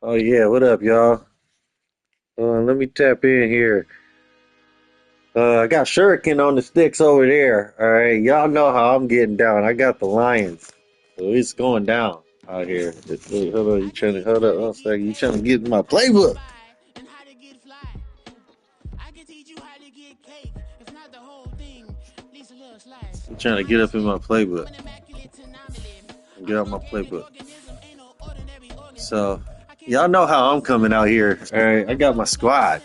Oh yeah, what up, y'all? Let me tap in here. I got Shuriken on the sticks over there. All right, y'all know how I'm getting down. I got the Lions, so it's going down out here. Wait, hold on, you trying to hold up? One second, you trying to get in my playbook? You trying to get up in my playbook? Get out my playbook. So, y'all know how I'm coming out here. All right, I got my squad.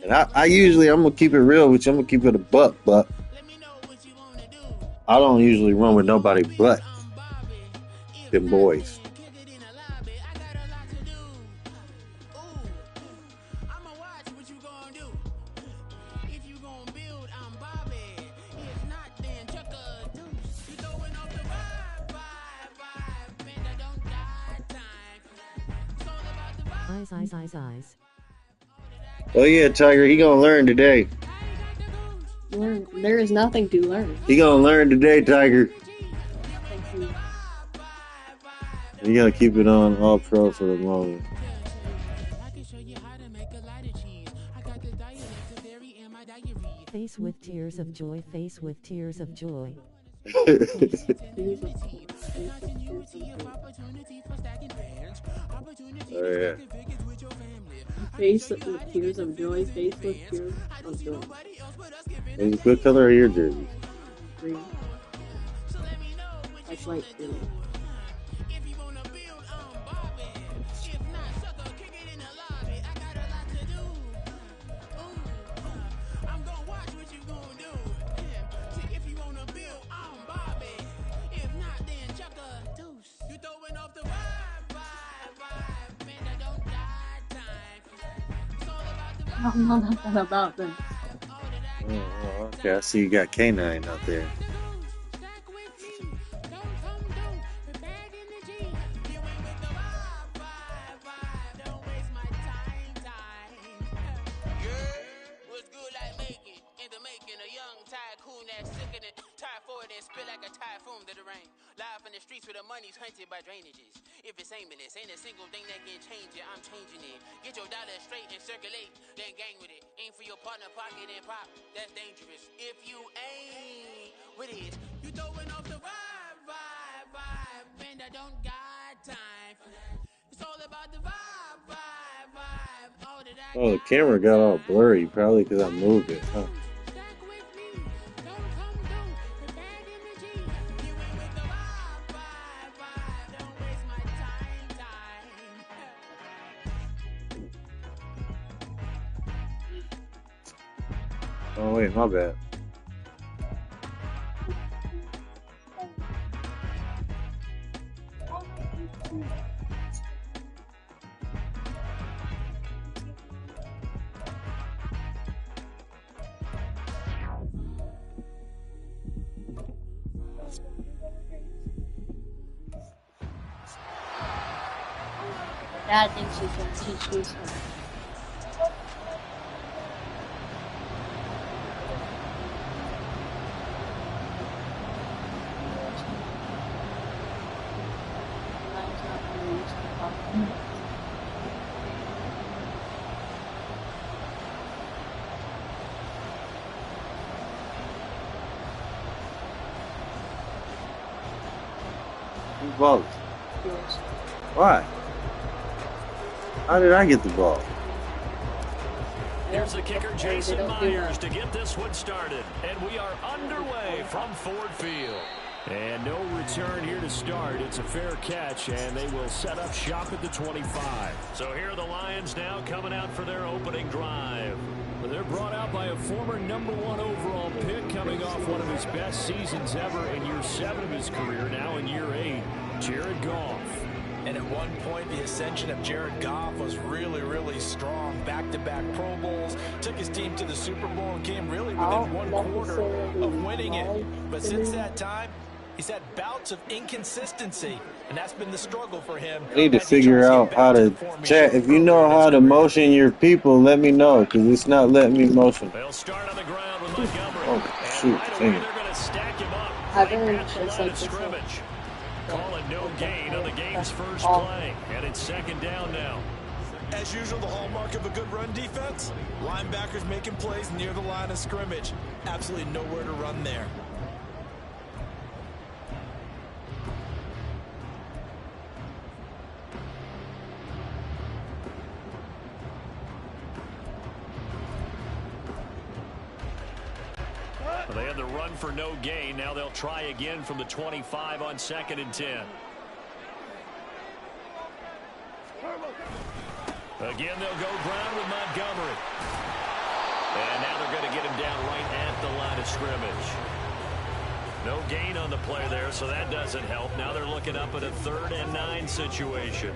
And I usually, I'm gonna keep it real with you. I'm gonna keep it a buck, but I don't usually run with nobody but them boys. Eyes. Oh yeah, Tiger, he gonna learn today. There is nothing to learn. He gonna learn today, Tiger. Thank you. You gotta keep it on all pro for the moment. Face with tears of joy. Face with tears of joy. Oh yeah. Face with tears of joy. Face with tears of joy. What color are your jerseys? Green. That's light green. I don't know nothing about them. Oh, okay, I see you got K9 out there. Live in the streets where the money's hunted by drainages. If it's aimless, ain't a single thing that can change it. I'm changing it. Get your dollar straight and circulate, then gang with it. Aim for your partner pocket and pop. That's dangerous. If you ain't with it, you throwing off the vibe. And I don't got time for that. It's all about the vibe. All that I Oh, the camera got all blurry, probably because I moved it. Huh? Oh wait, my bad. Dad thinks he can teach me something. Who balled? Yes. Why? How did I get the ball? Here's the kicker, Jason Myers, to get this one started. And we are underway from Ford Field. And no return here to start. It's a fair catch, and they will set up shop at the 25. So here are the Lions now coming out for their opening drive. They're brought out by a former #1 overall pick coming off one of his best seasons ever in year 7 of his career, now in year 8, Jared Goff. And at one point, the ascension of Jared Goff was really, really strong. Back-to-back Pro Bowls, took his team to the Super Bowl and came really within one quarter of winning it. But since that time, he's had bouts of inconsistency, and that's been the struggle for him. I need to figure out how to chat. If you know how to motion your people, let me know, because it's not letting me motion. They'll start on the ground with Montgomery. Oh, shoot, and right dang away, it. they're going to stack him up I right don't past the line of scrimmage. Calling no gain on the game's first play. And it's second down now. As usual, the hallmark of a good run defense, linebackers making plays near the line of scrimmage. Absolutely nowhere to run there. They had the run for no gain. Now they'll try again from the 25 on 2nd and 10. Again, they'll go ground with Montgomery. And now they're going to get him down right at the line of scrimmage. No gain on the play there, so that doesn't help. Now they're looking up at a 3rd and 9 situation.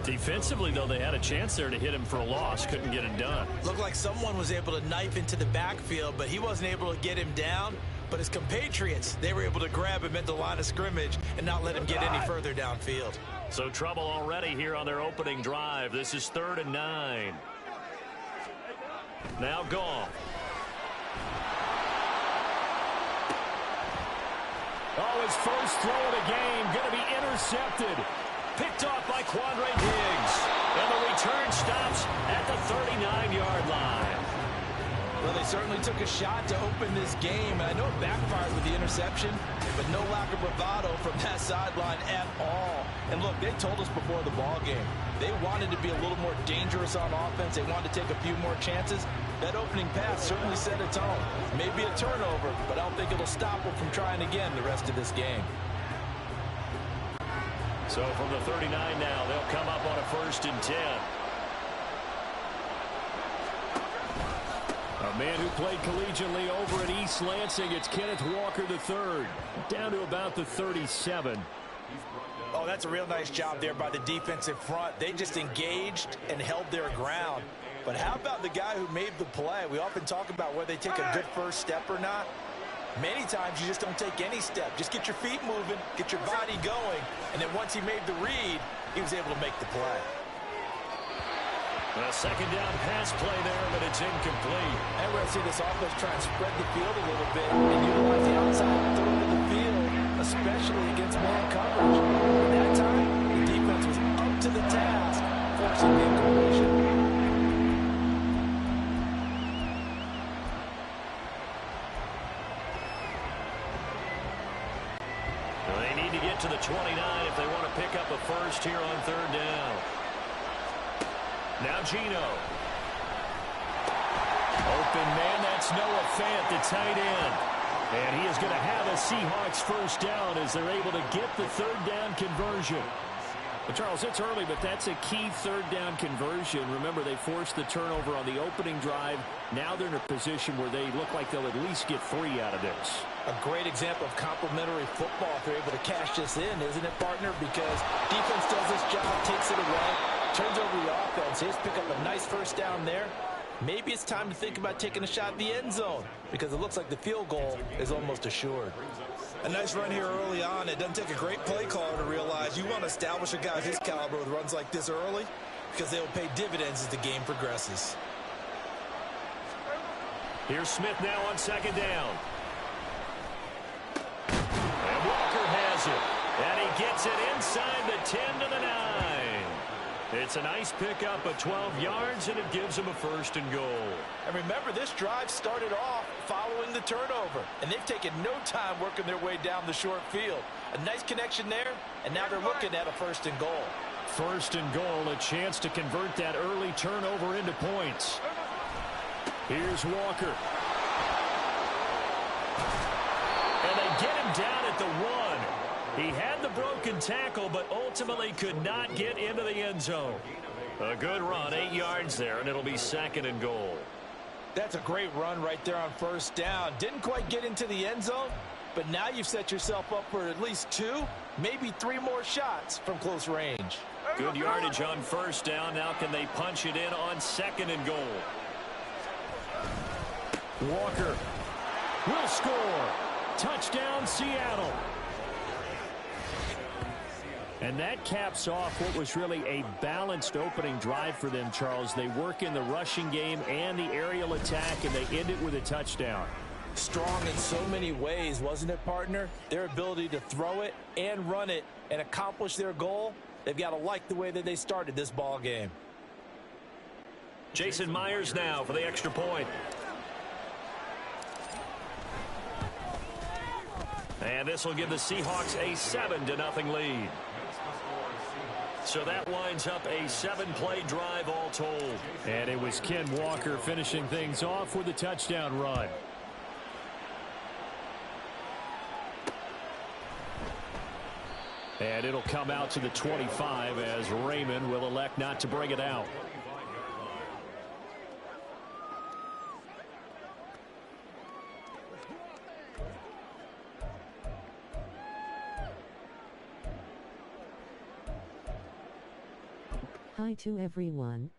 Defensively, though, they had a chance there to hit him for a loss. Couldn't get it done. Looked like someone was able to knife into the backfield, but he wasn't able to get him down. But his compatriots, they were able to grab him at the line of scrimmage and not let him get any further downfield. So trouble already here on their opening drive. This is 3rd and 9. Now Goff. Oh, his first throw of the game going to be intercepted. Picked off by Quandre Diggs. And the return stops at the 39-yard line. Well, they certainly took a shot to open this game. I know it backfired with the interception, but no lack of bravado from that sideline at all. And look, they told us before the ball game, they wanted to be a little more dangerous on offense. They wanted to take a few more chances. That opening pass certainly set a tone. Maybe a turnover, but I don't think it'll stop them from trying again the rest of this game. So from the 39 now, they'll come up on a 1st and 10. A man who played collegiately over at East Lansing, it's Kenneth Walker III, down to about the 37. Oh, that's a real nice job there by the defensive front. They just engaged and held their ground. But how about the guy who made the play? We often talk about whether they take a good first step or not. Many times you just don't take any step. Just get your feet moving, get your body going, and then once he made the read, he was able to make the play. A second down pass play there, but it's incomplete. And we're going to see this offense try and spread the field a little bit and utilize the outside third of the field, especially against man coverage. At that time, the defense was up to the task, forcing the incompletion. They need to get to the 29 if they want to pick up a first here on 3rd down. Now Geno. Open man, that's Noah Fant, the tight end. And he is going to have a Seahawks first down as they're able to get the 3rd down conversion. Well, Charles, it's early, but that's a key 3rd down conversion. Remember, they forced the turnover on the opening drive. Now they're in a position where they look like they'll at least get 3 out of this. A great example of complementary football if they're able to cash this in, isn't it, partner? Because defense does this job, takes it away, turns over the offense. Just pick up a nice first down there. Maybe it's time to think about taking a shot at the end zone because it looks like the field goal is almost assured. A nice run here early on. It doesn't take a great play caller to realize you want to establish a guy of his caliber with runs like this early because they will pay dividends as the game progresses. Here's Smith now on 2nd down. And Walker has it. And he gets it inside the 10 to the 9. It's a nice pickup of 12 yards, and it gives him a 1st and goal. And remember, this drive started off following the turnover, and they've taken no time working their way down the short field. A nice connection there, and now they're looking at a 1st and goal. 1st and goal, a chance to convert that early turnover into points. Here's Walker. And they get him down at the 1. He had the broken tackle, but ultimately could not get into the end zone. A good run, 8 yards there, and it'll be 2nd and goal. That's a great run right there on 1st down. Didn't quite get into the end zone, but now you've set yourself up for at least 2, maybe 3 more shots from close range. Good yardage on 1st down. Now can they punch it in on 2nd and goal? Walker will score. Touchdown, Seattle. And that caps off what was really a balanced opening drive for them, Charles. They work in the rushing game and the aerial attack, and they end it with a touchdown. strong in so many ways, wasn't it, partner? Their ability to throw it and run it and accomplish their goal, they've got to like the way that they started this ball game. Jason Myers now for the extra point. And this will give the Seahawks a 7-0 lead. So that winds up a 7-play drive all told. And it was Ken Walker finishing things off with a touchdown run. And it'll come out to the 25 as Raymond will elect not to bring it out. Hi to everyone.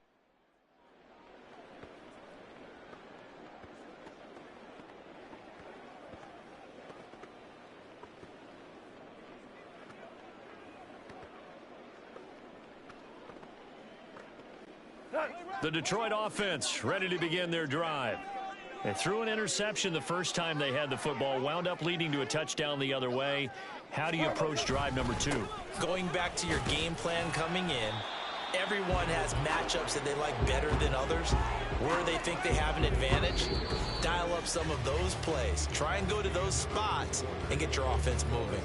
The Detroit offense ready to begin their drive. They threw an interception the first time they had the football, wound up leading to a touchdown the other way. How do you approach drive number 2? Going back to your game plan coming in, everyone has matchups that they like better than others. Where they think they have an advantage, dial up some of those plays. Try and go to those spots and get your offense moving.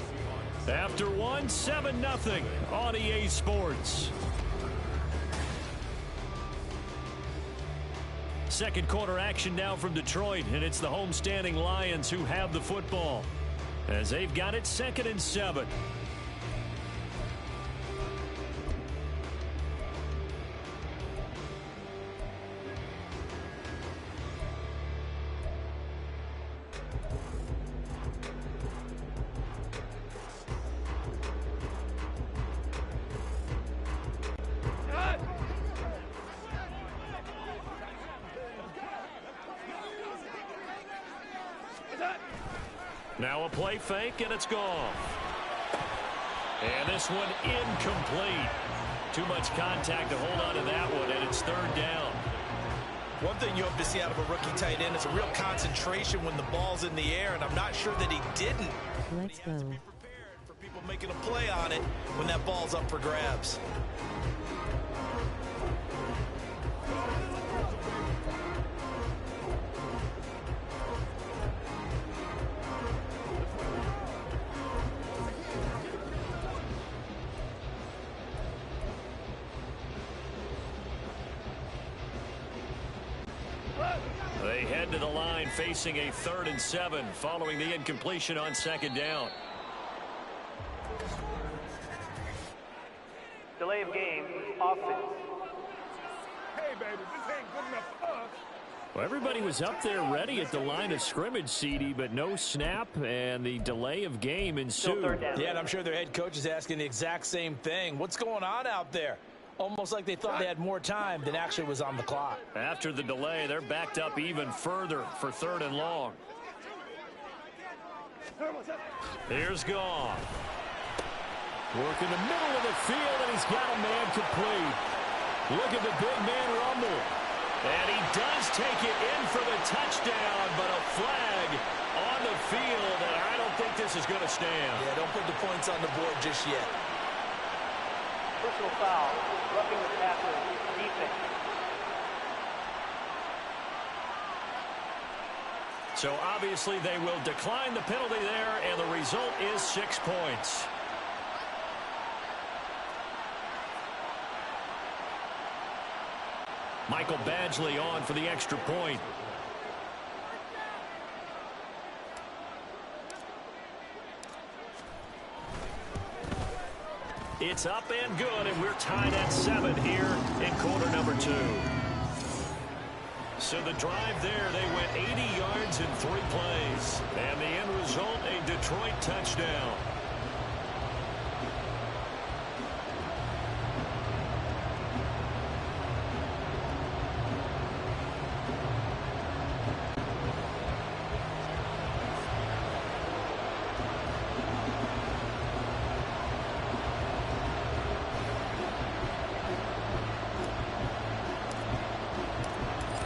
After 7-0 on EA Sports. Second quarter action now from Detroit, and it's the homestanding Lions who have the football as they've got it 2nd and 7. Now a play fake, and it's gone. And this one incomplete. Too much contact to hold on to that one, and it's 3rd down. One thing you hope to see out of a rookie tight end is a real concentration when the ball's in the air, and I'm not sure that he didn't. Let's go. Be prepared for people making a play on it when that ball's up for grabs. They head to the line facing a 3rd and 7 following the incompletion on 2nd down. Delay of game, offense. Hey, baby, this ain't good enough for us. Well, everybody was up there ready at the line of scrimmage, CD, but no snap, and the delay of game ensued. Yeah, and I'm sure their head coach is asking the exact same thing. What's going on out there? Almost like they thought they had more time than actually was on the clock. After the delay, they're backed up even further for 3rd and long. Here's Goff. Work in the middle of the field, and he's got a man complete. Look at the big man rumble. And he does take it in for the touchdown, but a flag on the field, and I don't think this is going to stand. Yeah, don't put the points on the board just yet. Personal foul, roughing the passer, defense. So obviously they will decline the penalty there, and the result is 6 points. Michael Badgley on for the extra point. It's up and good, and we're tied at 7 here in quarter number 2. So the drive there, they went 80 yards in 3 plays. And the end result, a Detroit touchdown.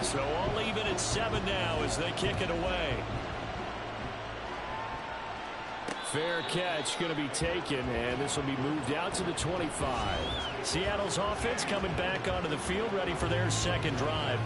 So all even at 7 now as they kick it away. Fair catch going to be taken, and this will be moved out to the 25. Seattle's offense coming back onto the field, ready for their second drive.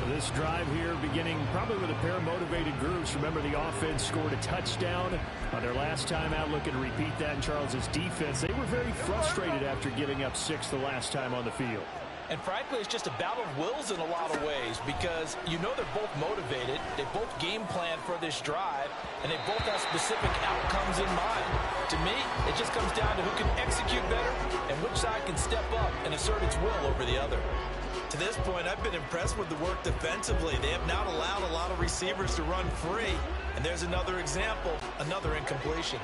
This drive here beginning probably with a pair of motivated groups. Remember, the offense scored a touchdown on their last time out. Looking to repeat that in Charles's defense. They were very frustrated after giving up 6 the last time on the field. And frankly, it's just a battle of wills in a lot of ways because you know they're both motivated. They both game plan for this drive, and they both have specific outcomes in mind. To me, it just comes down to who can execute better and which side can step up and assert its will over the other. To this point, I've been impressed with the work defensively. They have not allowed a lot of receivers to run free. And there's another example, another incompletion.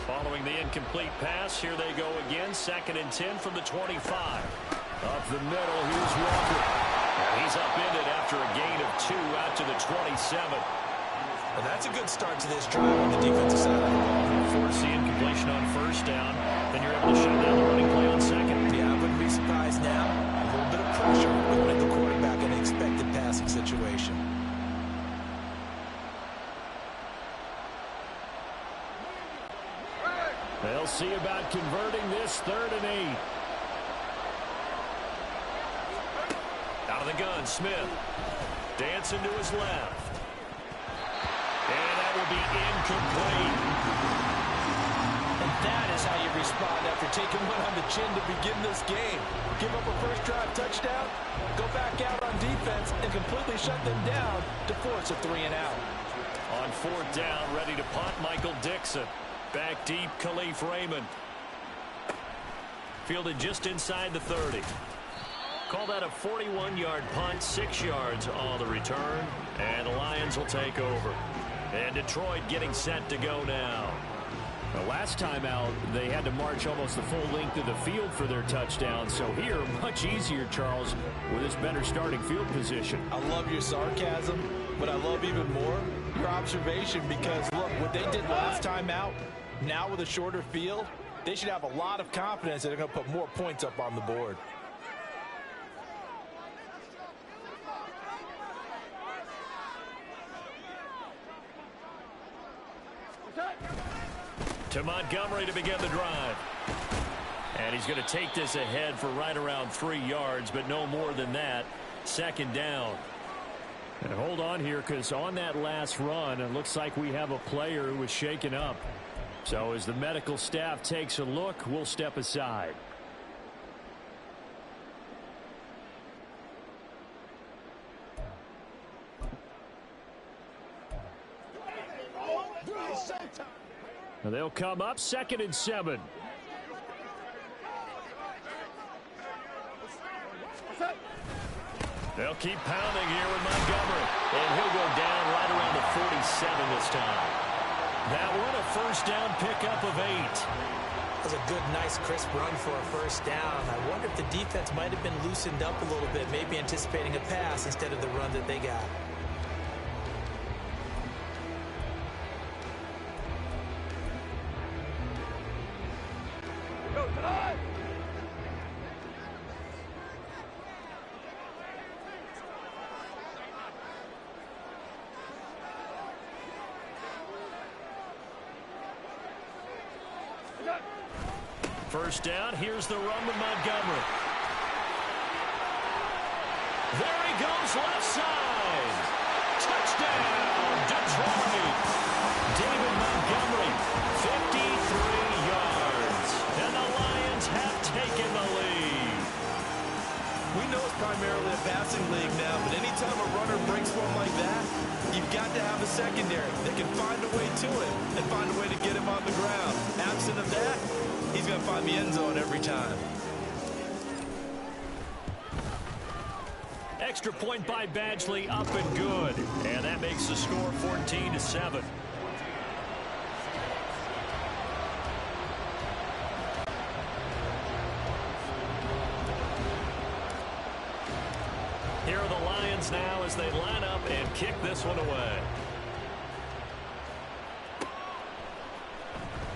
Following the incomplete pass, here they go again. 2nd and 10 from the 25. Up the middle, here's Walker. And he's upended after a gain of 2 out to the 27. And that's a good start to this drive on the defensive side of the ball. Force the incompletion on 1st down. Then you're able to shut down the running play on 2nd. Yeah, I wouldn't be surprised now. A little bit of pressure going at the quarterback in an expected passing situation. They'll see about converting this 3rd and 8. Out of the gun, Smith. Dancing to his left. And that will be incomplete. And that is how you respond after taking one on the chin to begin this game. Give up a first drive touchdown, go back out on defense, and completely shut them down to force a 3 and out. On 4th down, ready to punt, Michael Dixon. Back deep, Khalif Raymond. Fielded just inside the 30. Call that a 41-yard punt, 6 yards on the return, and the Lions will take over. And Detroit getting set to go now. The last time out, they had to march almost the full length of the field for their touchdown. So here, much easier, Charles, with this better starting field position. I love your sarcasm, but I love even more your observation because, look, what they did last time out, now with a shorter field, they should have a lot of confidence that they're going to put more points up on the board. To Montgomery to begin the drive. And he's going to take this ahead for right around 3 yards, but no more than that. 2nd down. And hold on here, because on that last run, it looks like we have a player who was shaken up. So as the medical staff takes a look, we'll step aside. And they'll come up 2nd and 7. They'll keep pounding here with Montgomery. And he'll go down right around the 47 this time. That one a 1st down pickup of 8. That was a good, nice, crisp run for a 1st down. I wonder if the defense might have been loosened up a little bit, maybe anticipating a pass instead of the run that they got. First down, here's the run with Montgomery. There he goes, left side. Touchdown, Detroit. David Montgomery, 53 yards. And the Lions have taken the lead. We know it's primarily a passing league now, but anytime a runner breaks one like that, you've got to have a secondary that can find a way to it and find a way to get him on the ground. Absent of that, he's going to find the end zone every time. Extra point by Badgley, up and good. And that makes the score 14-7. Here are the Lions now as they line up and kick this one away.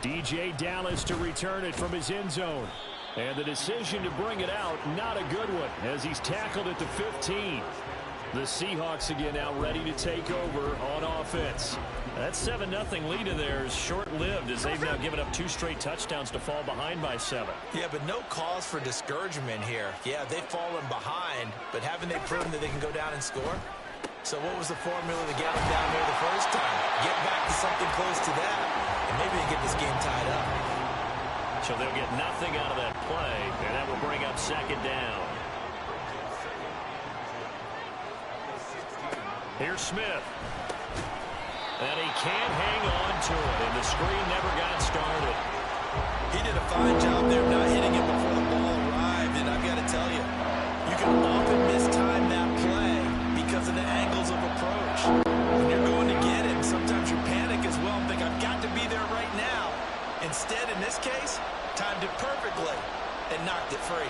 DJ Dallas to return it from his end zone. And the decision to bring it out, not a good one, as he's tackled at the 15. The Seahawks again now ready to take over on offense. That 7-0 lead of theirs short-lived as they've now given up 2 straight touchdowns to fall behind by 7. Yeah, but no cause for discouragement here. Yeah, they've fallen behind, but haven't they proven that they can go down and score? So what was the formula to get them down there the first time? Get back to something close to that, and maybe they get this game tied up. So they'll get nothing out of that play, and that will bring up 2nd down. Here's Smith. And he can't hang on to it, and the screen never got started. He did a fine job there not hitting it before the ball arrived, and I've got to tell you, you can often mistime that play because of the angles of approach. When you're going to get him, sometimes you panic as well and think, I've got to be there right now. Instead, in this case, timed it perfectly and knocked it free.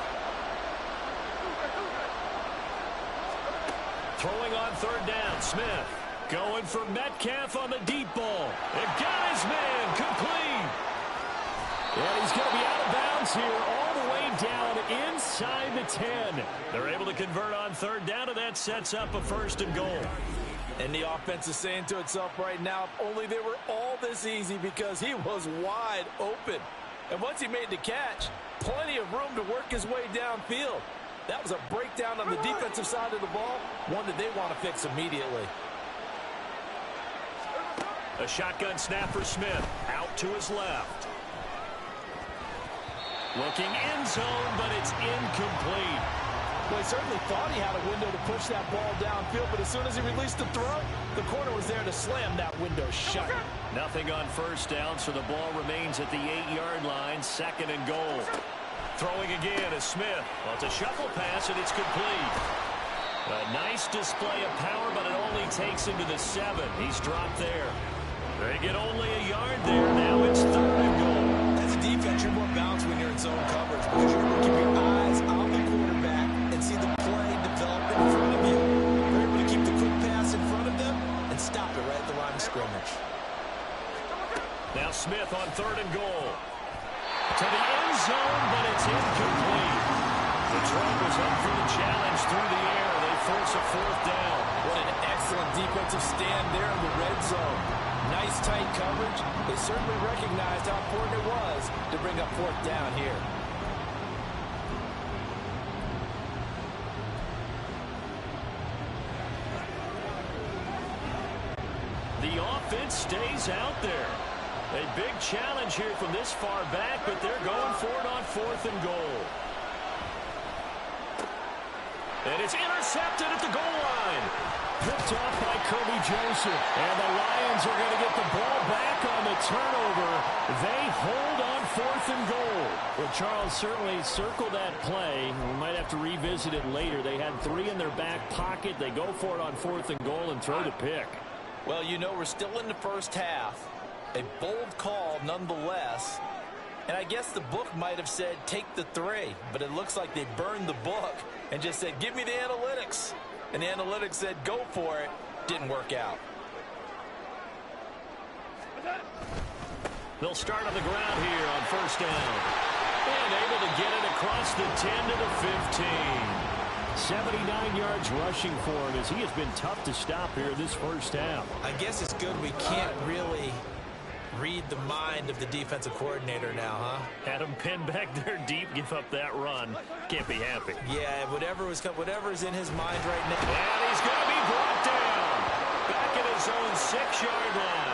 Throwing on 3rd down, Smith. Going for Metcalf on the deep ball. It got his man complete. And he's going to be out of bounds here all the way down inside the 10. They're able to convert on 3rd down, and that sets up a 1st and goal. And the offense is saying to itself right now, if only they were all this easy, because he was wide open. And once he made the catch, plenty of room to work his way downfield. That was a breakdown on the defensive side of the ball, one that they want to fix immediately. A shotgun snap for Smith. Out to his left. Looking end zone, but it's incomplete. Well, he certainly thought he had a window to push that ball downfield, but as soon as he released the throw, the corner was there to slam that window shut. Nothing on 1st down, so the ball remains at the 8-yard line. 2nd and goal. Throwing again is Smith. Well, it's a shuffle pass, and it's complete. A nice display of power, but it only takes him to the 7. He's dropped there. They get only a yard there. Now it's 3rd and goal. As a defense, you're more balanced when you're in zone coverage because you're able to keep your eyes on the quarterback and see the play develop in front of you. You're able to keep the quick pass in front of them and stop it right at the line of scrimmage. Now Smith on 3rd and goal. To the end zone, but it's incomplete. The Trojans up for the challenge through the air. They force a 4th down. What an excellent defensive stand there in the red zone. Nice tight coverage. They certainly recognized how important it was to bring up 4th down here. The offense stays out there. A big challenge here from this far back, but they're going for it on 4th and goal. And it's intercepted at the goal line. Picked off by Kirby Joseph. And the Lions are going to get the ball back on the turnover. They hold on 4th and goal. Well, Charles, certainly circle that play. We might have to revisit it later. They had 3 in their back pocket. They go for it on 4th and goal and throw the pick. Well, you know, we're still in the first half. A bold call nonetheless. And I guess the book might have said take the 3, but it looks like they burned the book and just said give me the analytics. And the analytics said go for it. Didn't work out. They'll start on the ground here on 1st down. And able to get it across the 10 to the 15. 79 yards rushing for him as he has been tough to stop here this first half. I guess it's good we can't really read the mind of the defensive coordinator now, huh? Had him pinned back there deep, give up that run. Can't be happy. Yeah, whatever's in his mind right now. And he's going to be brought down. Back at his own 6-yard line.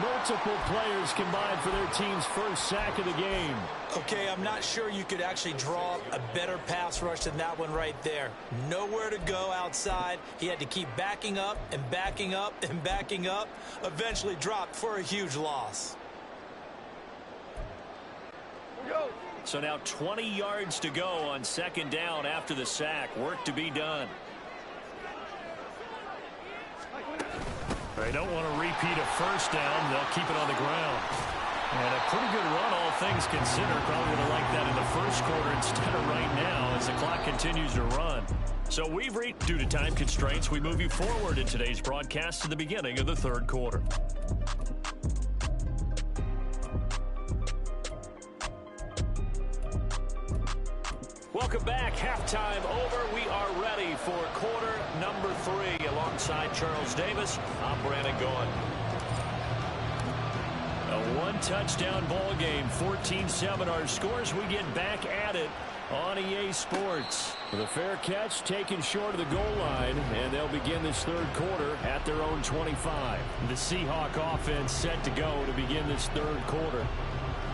Multiple players combined for their team's first sack of the game. Okay, I'm not sure you could actually draw a better pass rush than that one right there. Nowhere to go outside. He had to keep backing up and backing up and backing up. Eventually dropped for a huge loss. So now 20 yards to go on 2nd down after the sack. Work to be done. They don't want to repeat a 1st down. They'll keep it on the ground. And a pretty good run, all things considered. Probably would have liked that in the 1st quarter instead of right now as the clock continues to run. So we've reached, due to time constraints, we move you forward in today's broadcast to the beginning of the 3rd quarter. Welcome back. Halftime over. We are ready for quarter number 3. Alongside Charles Davis, I'm Brandon Gaughan. One-touchdown ball game, 14-7 our scores. We get back at it on EA Sports. The fair catch taken short of the goal line, and they'll begin this third quarter at their own 25. The Seahawk offense set to go to begin this third quarter.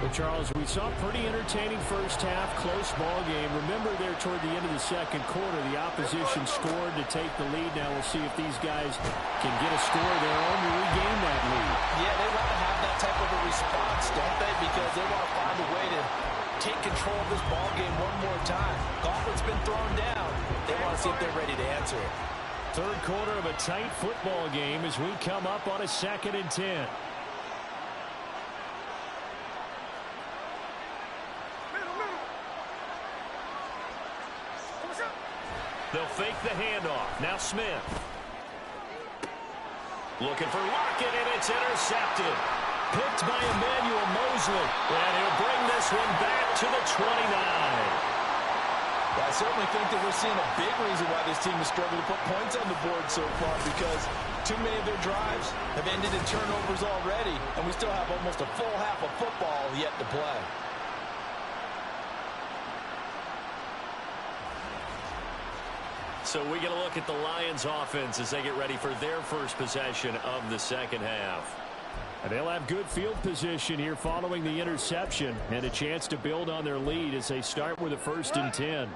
But, Charles, we saw a pretty entertaining first half, close ball game. Remember there toward the end of the second quarter, the opposition scored to take the lead. Now we'll see if these guys can get a score of their own to regain that lead. Yeah, they want to have that type of a response, don't they? Because they want to find a way to take control of this ball game one more time. Gauntlet's been thrown down. They want to see if they're ready to answer it. Third quarter of a tight football game as we come up on a 2nd and 10. They'll fake the handoff. Now Smith. Looking for Lockett, and it's intercepted. Picked by Emmanuel Mosley. And he'll bring this one back to the 29. Well, I certainly think that we're seeing a big reason why this team is struggling to put points on the board so far, because too many of their drives have ended in turnovers already, and we still have almost a full half of football yet to play. So we get a look at the Lions offense as they get ready for their first possession of the second half. And they'll have good field position here following the interception and a chance to build on their lead as they start with a 1st and 10.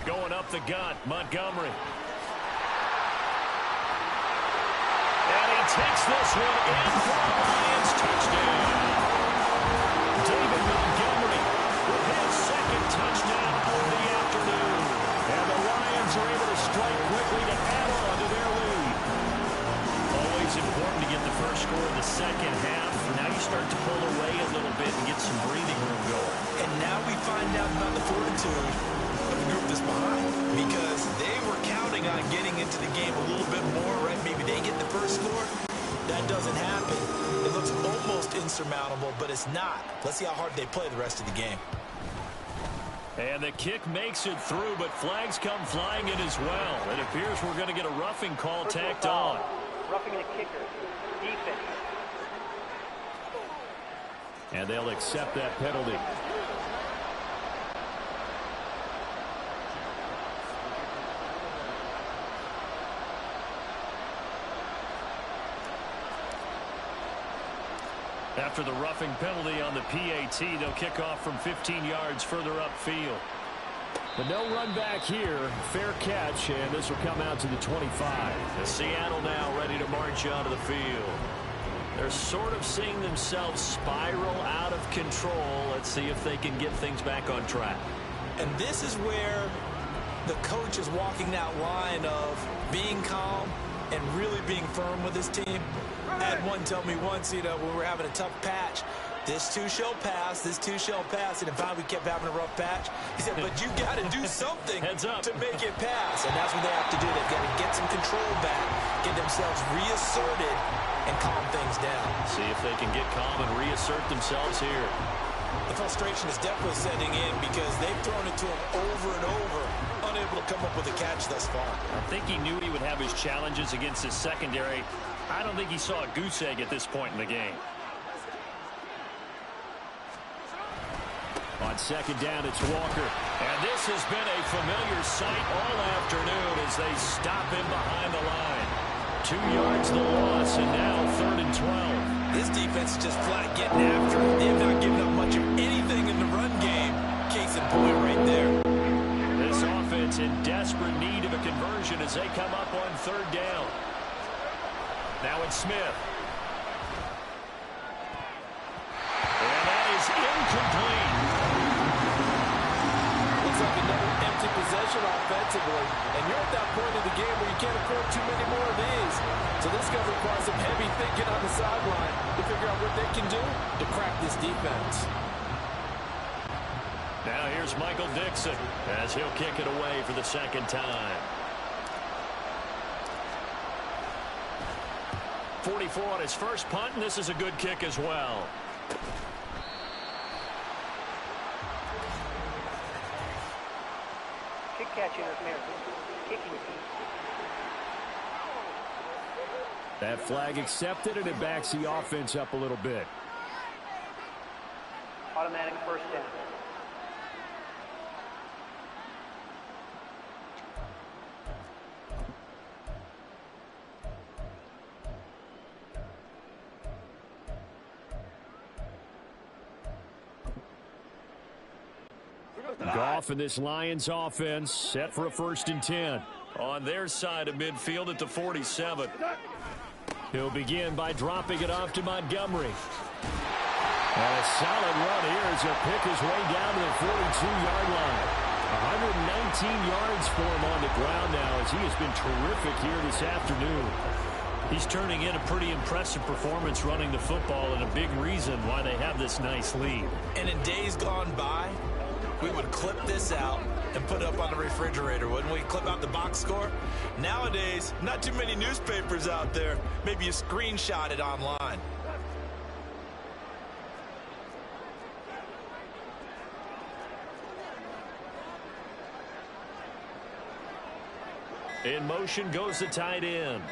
Going up the gut, Montgomery. And he takes this one in for the Lions touchdown. David Montgomery with his 2nd touchdown of the afternoon. And the Lions are able to strike quickly to add on to their lead. Always important to get the first score in the second half. Now you start to pull away a little bit and get some breathing room going. And now we find out about the fortitude of the group that's behind, because they were counting on getting into the game a little bit more, right? Maybe they get the first score. That doesn't happen. It looks almost insurmountable, but it's not. Let's see how hard they play the rest of the game. And the kick makes it through, but flags come flying in as well. It appears we're going to get a roughing call tacked on. Roughing the kicker. Defense. And they'll accept that penalty. After the roughing penalty on the PAT, they'll kick off from 15 yards further upfield. But no run back here. Fair catch, and this will come out to the 25. And Seattle now ready to march onto the field. They're sort of seeing themselves spiral out of control. Let's see if they can get things back on track. And this is where the coach is walking that line of being calm and really being firm with his team. I had one tell me once, when we were having a tough patch, this too shall pass, this too shall pass. And if we kept having a rough patch, he said, but you got to do something to make it pass. And that's what they have to do. They've got to get some control back, get themselves reasserted, and calm things down. See if they can get calm and reassert themselves here. The frustration is definitely setting in because they've thrown it to him over and over, unable to come up with a catch thus far. I think he knew he would have his challenges against his secondary. I don't think he saw a goose egg at this point in the game. On 2nd down, it's Walker. And this has been a familiar sight all afternoon as they stop him behind the line. 2 yards the loss, and now 3rd and 12. This defense is just flat getting after it. They've not given up much of anything in the run game. Case in point right there. This offense in desperate need of a conversion as they come up on 3rd down. Now it's Smith. And that is incomplete. Looks like another empty possession offensively. And you're at that point of the game where you can't afford too many more of these. So this is going to require some heavy thinking on the sideline to figure out what they can do to crack this defense. Now here's Michael Dixon as he'll kick it away for the 2nd time. 44 on his first punt, and this is a good kick as well. Kick catch interference. Kicking. That flag accepted, and it backs the offense up a little bit. Automatic first down. Goff and this Lions offense set for a 1st and 10. On their side of midfield at the 47. He'll begin by dropping it off to Montgomery. And a solid run here as he'll pick his way down to the 42-yard line. 119 yards for him on the ground now as he has been terrific here this afternoon. He's turning in a pretty impressive performance running the football, and a big reason why they have this nice lead. And in days gone by, we would clip this out and put it up on the refrigerator, wouldn't we? Clip out the box score. Nowadays, not too many newspapers out there. Maybe you screenshot it online. In motion goes the tight end.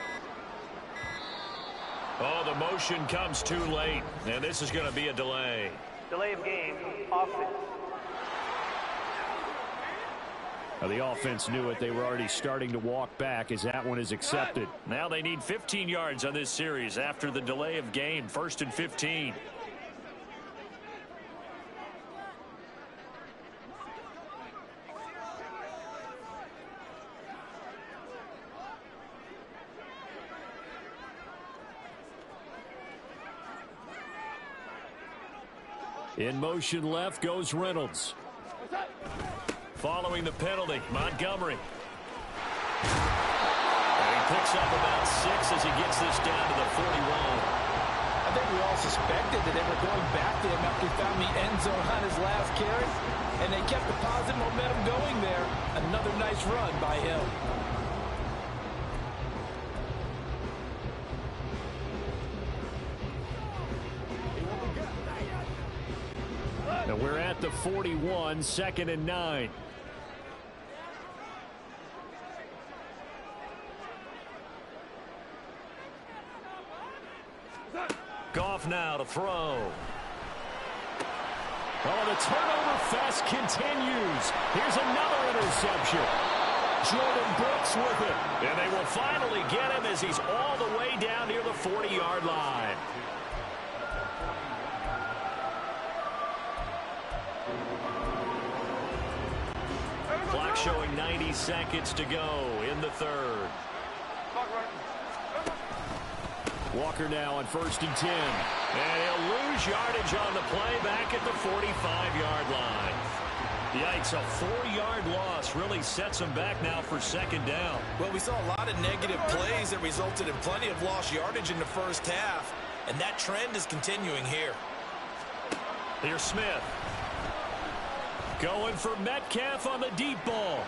Oh, the motion comes too late, and this is going to be a delay. Delay of game, offense. Now, the offense knew it. They were already starting to walk back as that one is accepted. Now they need 15 yards on this series after the delay of game. 1st and 15. In motion left goes Reynolds. Following the penalty, Montgomery. And he picks up about 6 as he gets this down to the 41. I think we all suspected that they were going back to him after he found the end zone on his last carry, and they kept the positive momentum going there. Another nice run by him. And we're at the 41, 2nd and 9. Goff now to throw. Oh, the turnover fest continues. Here's another interception. Jordan Brooks with it. And they will finally get him as he's all the way down near the 40-yard line. Clock showing 90 seconds to go in the 3rd. Walker now on 1st and 10. And he'll lose yardage on the play back at the 45-yard line. Yikes, a 4-yard loss really sets him back now for 2nd down. Well, we saw a lot of negative plays that resulted in plenty of lost yardage in the first half, and that trend is continuing here. Here's Smith. Going for Metcalf on the deep ball.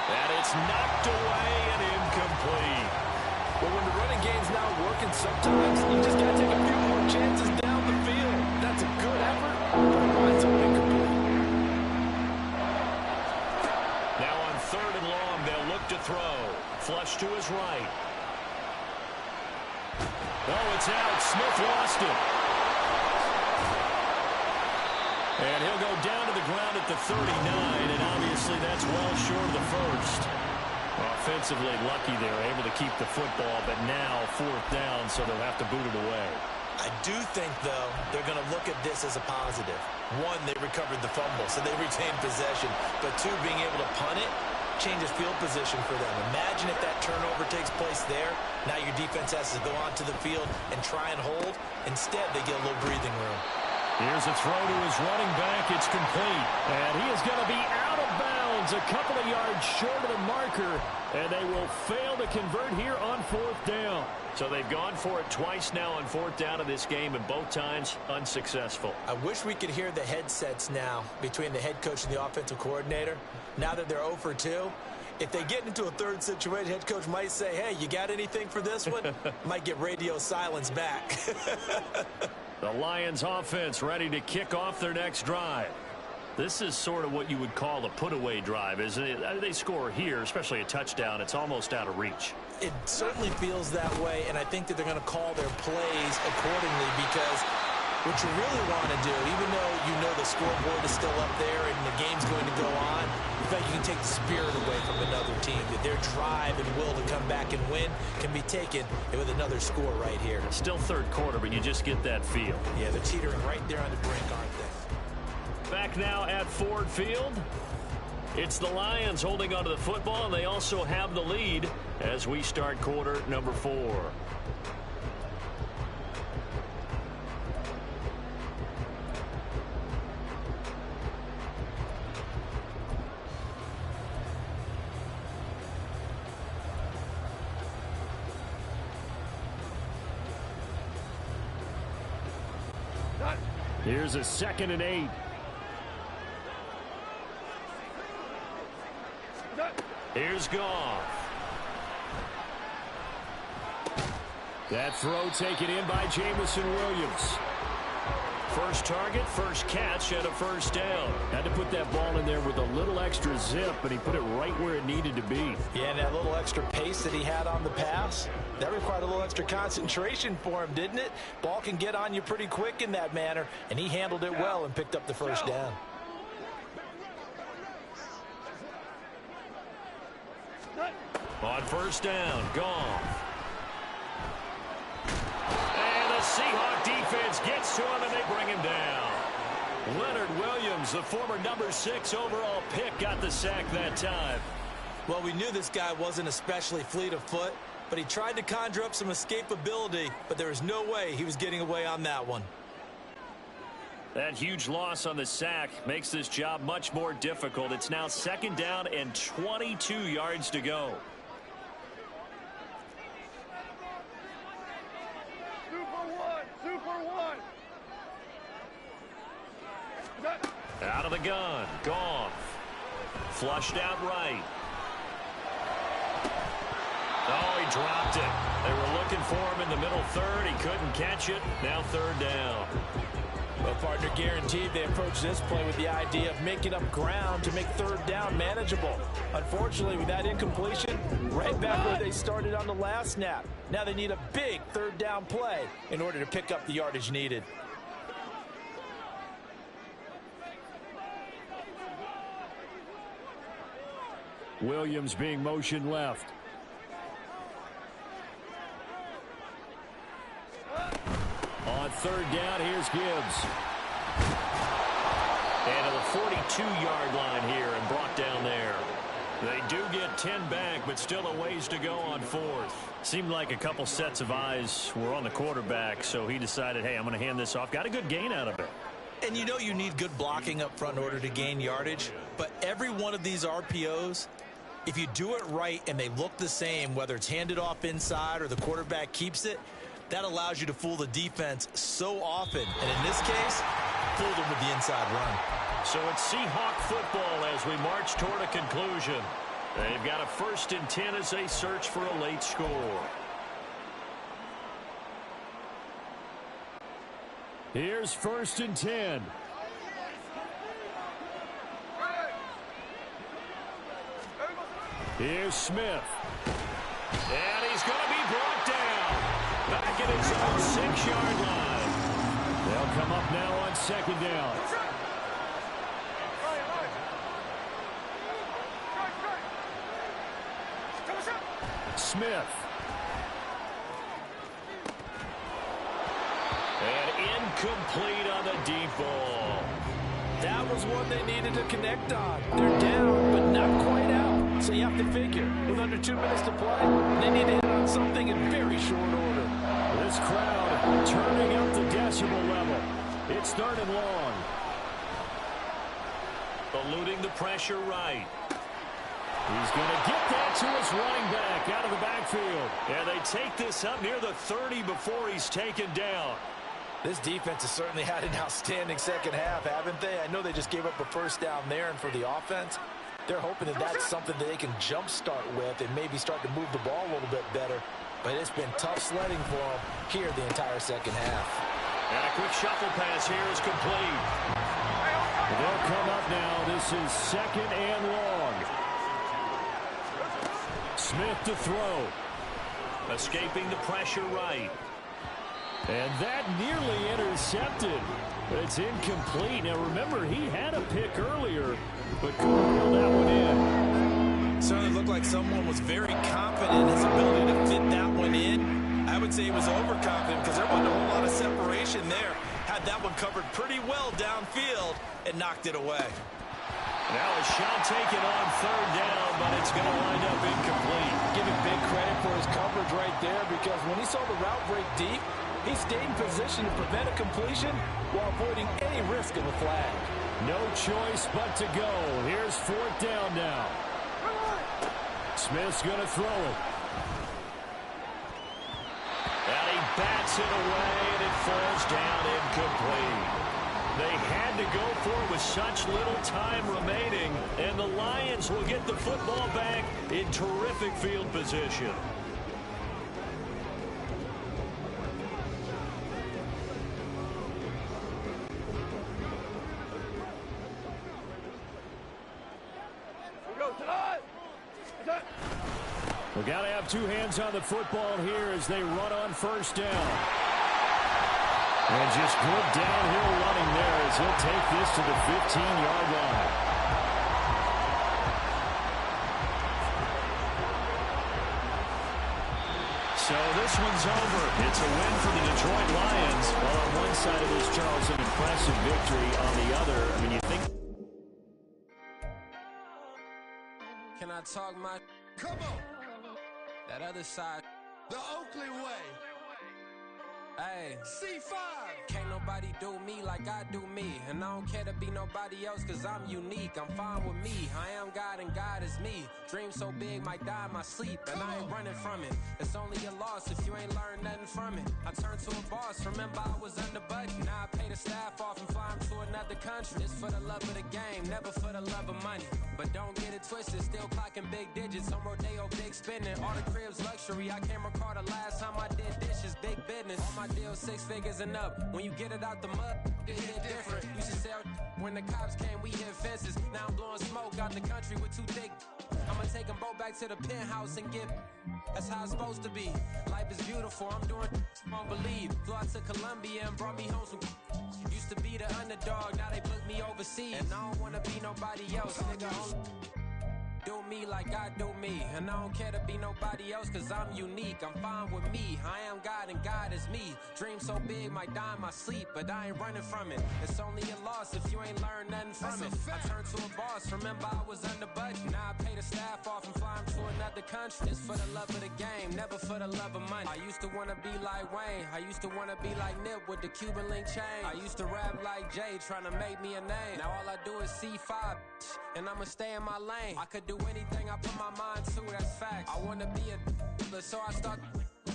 And it's knocked away and incomplete. But when the running game's not working, sometimes you just got to take a few more chances down the field. That's a good effort, but it winds up incomplete. Now on 3rd and long, they'll look to throw. Flush to his right. Oh, it's out. Smith lost it. And he'll go down to the ground at the 39, and obviously that's well short of the 1st. Offensively lucky they're able to keep the football, but now 4th down, so they'll have to boot it away. I do think, though, they're going to look at this as a positive. 1, they recovered the fumble, so they retained possession. But 2, being able to punt it changes field position for them. Imagine if that turnover takes place there. Now your defense has to go onto the field and try and hold. Instead, they get a little breathing room. Here's a throw to his running back. It's complete. And he is going to be out of bounds a couple of yards short of the marker. And they will fail to convert here on 4th down. So they've gone for it twice now on 4th down in this game, and both times unsuccessful. I wish we could hear the headsets now between the head coach and the offensive coordinator. Now that they're 0 for 2, if they get into a 3rd situation, head coach might say, hey, you got anything for this one? Might get radio silence back. The Lions offense ready to kick off their next drive. This is sort of what you would call a put-away drive, isn't it? They score here, especially a touchdown. It's almost out of reach. It certainly feels that way, and I think that they're going to call their plays accordingly because what you really want to do, even though you know the scoreboard is still up there and the game's going to go on, in fact, you can take the spirit away from another team, that their drive and will to come back and win can be taken with another score right here. Still third quarter, but you just get that feel. Yeah, they're teetering right there on the brink, aren't they? Back now at Ford Field. It's the Lions holding onto the football, and they also have the lead as we start quarter number 4. Here's a 2nd and 8. Here's Goff. That throw taken in by Jamison Williams. First target, first catch, and a first down. Had to put that ball in there with a little extra zip, but he put it right where it needed to be. Yeah, and that little extra pace that he had on the pass, that required a little extra concentration for him, didn't it? Ball can get on you pretty quick in that manner, and he handled it well and picked up the first down. On first down, Goff. And the Seahawk defense gets to him, and they bring him down. Leonard Williams, the former number 6 overall pick, got the sack that time. Well, we knew this guy wasn't especially fleet of foot, but he tried to conjure up some escapability, but there was no way he was getting away on that one. That huge loss on the sack makes this job much more difficult. It's now 2nd down and 22 yards to go. Super one. Out of the gun, Goff. Flushed out right. Oh, he dropped it. They were looking for him in the middle third. He couldn't catch it. Now 3rd down. Well, partner, guaranteed they approach this play with the idea of making up ground to make 3rd down manageable. Unfortunately, with that incompletion, right back where they started on the last snap. Now they need a big 3rd down play in order to pick up the yardage needed. Williams being motioned left. On 3rd down, here's Gibbs. And to the 42-yard line here and brought down there. They do get 10 back, but still a ways to go on 4th. Seemed like a couple sets of eyes were on the quarterback, so he decided, hey, I'm going to hand this off. Got a good gain out of it. And you know you need good blocking up front in order to gain yardage, but every one of these RPOs, if you do it right and they look the same, whether it's handed off inside or the quarterback keeps it, that allows you to fool the defense so often. And in this case, fooled them with the inside run. So it's Seahawk football as we march toward a conclusion. They've got a 1st and 10 as they search for a late score. Here's 1st and 10. Here's Smith. And he's going to be brought down. Back at his own 6-yard line. They'll come up now on 2nd down. Smith. And incomplete on the deep ball. That was one they needed to connect on. They're down, but not quite out. So you have to figure, with under 2 minutes to play, they need to hit on something in very short order. This crowd turning up the decibel level. It's 3rd and long. Eluding the pressure right. He's going to get that to his running back out of the backfield. And they take this up near the 30 before he's taken down. This defense has certainly had an outstanding second half, haven't they? I know they just gave up a first down there, and for the offense, they're hoping that that's something that they can jumpstart with and maybe start to move the ball a little bit better. But it's been tough sledding for them here the entire second half. And a quick shuffle pass here is complete. They'll come up now. This is 2nd and long. Smith to throw. Escaping the pressure right. And that nearly intercepted. It's incomplete. Now remember, he had a pick earlier, but couldn't pull that one in. Certainly looked like someone was very confident in his ability to fit that one in. I would say he was overconfident because there wasn't a whole lot of separation there. Had that one covered pretty well downfield and knocked it away. Now a shot taken on 3rd down, but it's going to wind up incomplete. Give him big credit for his coverage right there, because when he saw the route break deep, he stayed in position to prevent a completion while avoiding any risk of a flag. No choice but to go. Here's 4th down now. Smith's going to throw it. And he bats it away, and it falls down incomplete. They had to go for it with such little time remaining, and the Lions will get the football back in terrific field position. We got to have 2 hands on the football here as they run on 1st down. And just good downhill running there as he'll take this to the 15-yard line. So this one's over. It's a win for the Detroit Lions. Well, on one side of this, Charles, an impressive victory. On the other, I mean, you think... Can I talk my... Come on! That other side. The Oakley way. Hey, C5. Can't nobody do me like I do me. And I don't care to be nobody else, cause I'm unique. I'm fine with me. I am God and God is me. Dream so big, might die in my sleep. And I ain't running from it. It's only a loss if you ain't learned nothing from it. I turned to a boss. Remember I was under budget. Now I pay the staff off and fly 'em to another country. It's for the love of the game, never for the love of money. But don't get it twisted, still clocking big digits. On Rodeo, big spending. All the cribs luxury. I can't recall the last time I did dishes. Big business. All my deals 6 figures and up. When you get it out the mud, it hit different. Used to sell when the cops came, we hit fences. Now I'm blowing smoke out the country with 2 thick. I'ma take them both back to the penthouse and get. That's how it's supposed to be. Life is beautiful. I'm doing won't believe. Flew out to Colombia and brought me home some. Used to be the underdog, now they booked me overseas. And I don't wanna be nobody else, nigga. Do me like I do me. And I don't care to be nobody else, cause I'm unique. I'm fine with me. I am God and God is me. Dream so big, might die in my sleep, but I ain't running from it. It's only a loss if you ain't learned nothing from it. I turned to a boss, remember I was under budget. Now I pay the staff off and fly 'em to another country. It's for the love of the game, never for the love of money. I used to wanna be like Wayne. I used to wanna be like Nip with the Cuban link chain. I used to rap like Jay, trying to make me a name. Now all I do is C5, and I'ma stay in my lane. I could do anything I put my mind to, that's facts. I wanna be a so I start.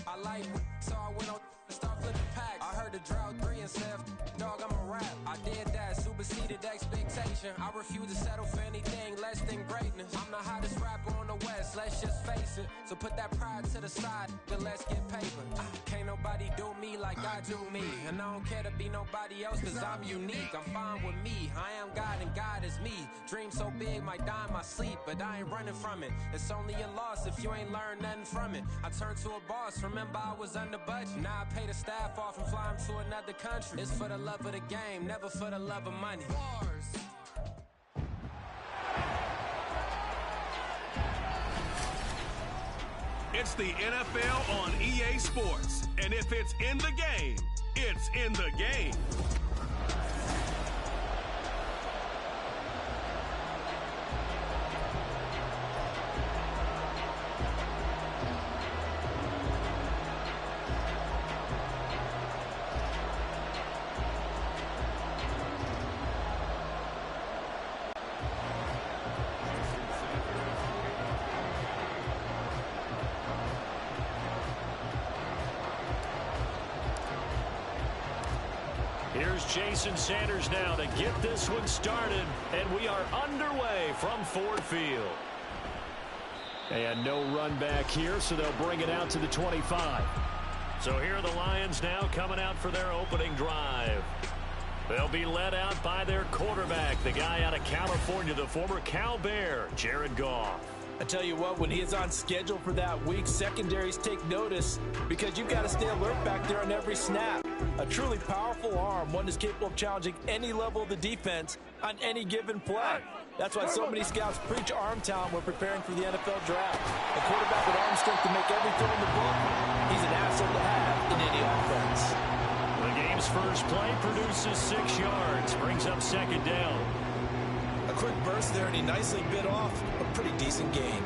I like, so I went on and start flipping packs. I heard the drought 3 and said, dog, I'm a rap. I did that, superseded expectation. I refuse to settle for anything less than greatness. I'm the hottest rapper on the West, let's just face it. So put that pride to the side, then let's get paper. Can't nobody do me like I do me. And I don't care to be nobody else, cause I'm unique. I'm fine with me, I am God and God is me. Dream so big, might die in my sleep, but I ain't running from it. It's only a loss if you ain't learned nothing from it. I turned to a boss, remember I was under budget. Now I pay the staff off and fly 'em to another country. It's for the love of the game, never for the love of money. It's the NFL on EA Sports. And if it's in the game, it's in the game. Here's Jason Sanders now to get this one started, and we are underway from Ford Field. And no run back here, so they'll bring it out to the 25. So here are the Lions now coming out for their opening drive. They'll be led out by their quarterback, the guy out of California, the former Cal Bear, Jared Goff. I tell you what, when he is on schedule for that week, secondaries take notice because you've got to stay alert back there on every snap. A truly powerful arm, one is capable of challenging any level of the defense on any given play. That's why so many scouts preach arm talent when preparing for the NFL draft. A quarterback with arm strength to make every throw in the book, he's an asset to have in any offense. The game's first play produces 6 yards, brings up second down. A quick burst there, and he nicely bit off a pretty decent gain.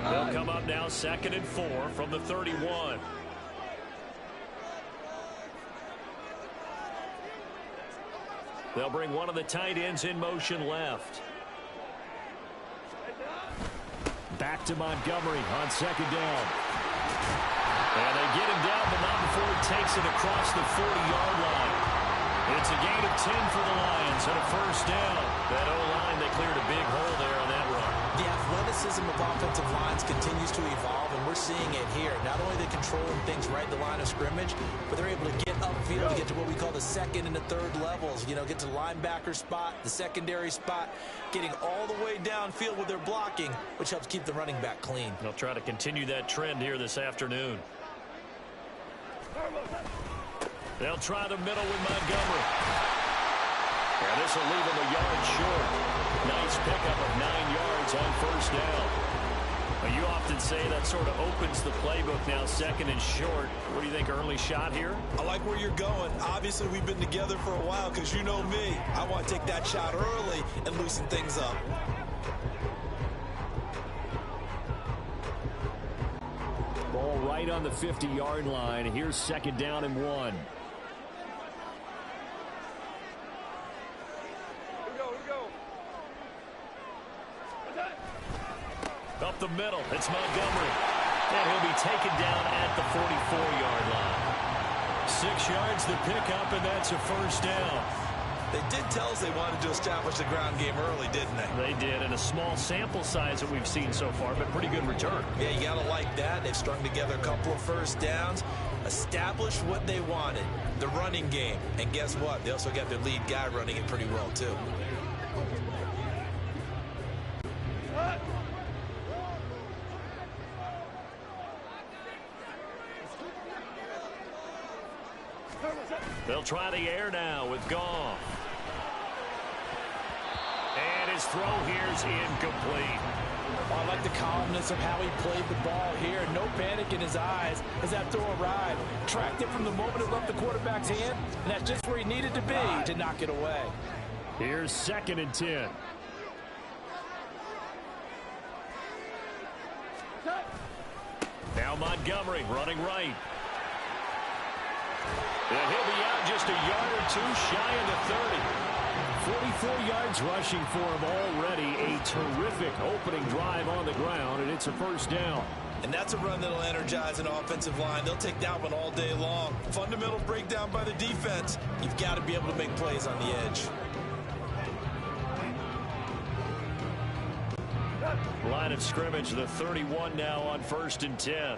They'll come up now 2nd and 4 from the 31. They'll bring one of the tight ends in motion left. Back to Montgomery on 2nd down. And they get him down, but not before he takes it across the 40-yard line. It's a gain of 10 for the Lions and a first down. That O-line, they cleared a big hole there on that run. The athleticism of offensive lines continues to evolve, and we're seeing it here. Not only are they controlling things right at the line of scrimmage, but they're able to get upfield to get to what we call the second and the third levels. You know, get to the linebacker spot, the secondary spot, getting all the way downfield with their blocking, which helps keep the running back clean. They'll try to continue that trend here this afternoon. They'll try the middle with Montgomery. And this will leave him a yard short. Nice pickup of 9 yards on first down. Well, you often say that sort of opens the playbook now, 2nd and short. What do you think, early shot here? I like where you're going. Obviously, we've been together for a while because you know me. I want to take that shot early and loosen things up. Ball right on the 50-yard line. Here's 2nd down and 1. Up the middle, it's Montgomery. And he'll be taken down at the 44-yard line. 6 yards the pickup, and that's a first down. They did tell us they wanted to establish the ground game early, didn't they? They did, and a small sample size that we've seen so far, but pretty good return. Yeah, you got to like that. They've strung together a couple of first downs, established what they wanted, the running game. And guess what? They also got their lead guy running it pretty well, too. They'll try the air now with Goff. And his throw here's incomplete. I like the calmness of how he played the ball here. No panic in his eyes as that throw arrived. Tracked it from the moment it left the quarterback's hand, and that's just where he needed to be to knock it away. Here's 2nd and 10. Now Montgomery running right. And he'll be out just a yard or two shy of the 30. 44 yards rushing for him already. A terrific opening drive on the ground, and it's a first down. And that's a run that'll energize an offensive line. They'll take that one all day long. Fundamental breakdown by the defense. You've got to be able to make plays on the edge. Line of scrimmage, the 31 now on 1st and 10.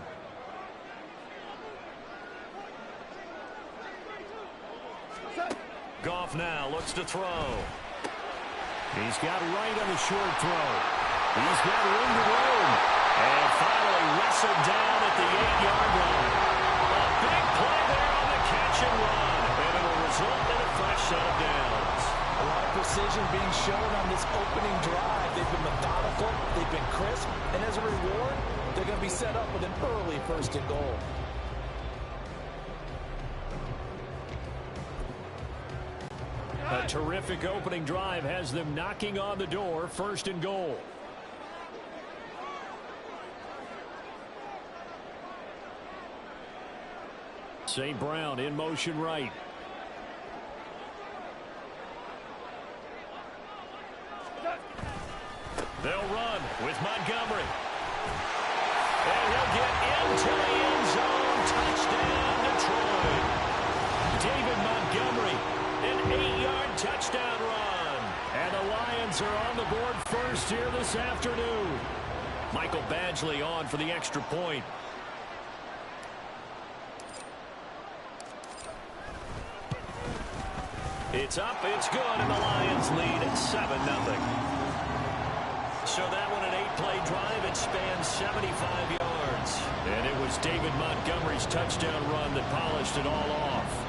Goff now looks to throw. He's got right on the short throw. He's got room to roam. And finally wrestled down at the 8-yard line. A big play there on the catch and run. And it'll result in a fresh set of downs. A lot of precision being shown on this opening drive. They've been methodical. They've been crisp. And as a reward, they're going to be set up with an early 1st and goal. A terrific opening drive has them knocking on the door, 1st and goal. St. Brown in motion right. They'll run with Montgomery. And he'll get into the end zone. Touchdown, Detroit. David Montgomery, an 8-yard touchdown run. And the Lions are on the board first here this afternoon. Michael Badgley on for the extra point. It's up, it's good, and the Lions lead at 7-0. So that one an 8-play drive. It spans 75 yards. And it was David Montgomery's touchdown run that polished it all off.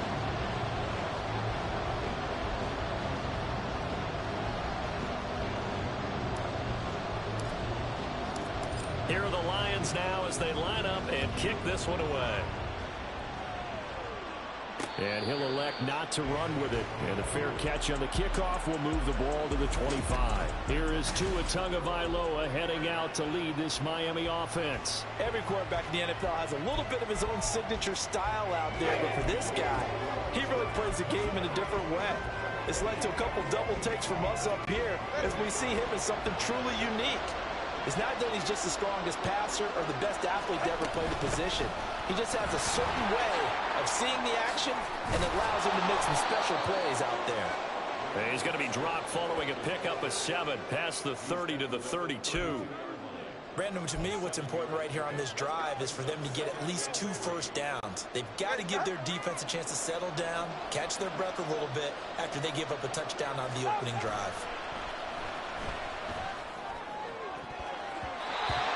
Here are the Lions now as they line up and kick this one away. And he'll elect not to run with it. And a fair catch on the kickoff will move the ball to the 25. Here is Tua Tagovailoa heading out to lead this Miami offense. Every quarterback in the NFL has a little bit of his own signature style out there, but for this guy, he really plays the game in a different way. It's led to a couple double takes from us up here as we see him as something truly unique. It's not that he's just the strongest passer or the best athlete to ever play the position. He just has a certain way of seeing the action, and it allows him to make some special plays out there. And he's going to be dropped following a pickup of 7 past the 30 to the 32. Brandon, to me, what's important right here on this drive is for them to get at least 2 first downs. They've got to give their defense a chance to settle down, catch their breath a little bit after they give up a touchdown on the opening drive.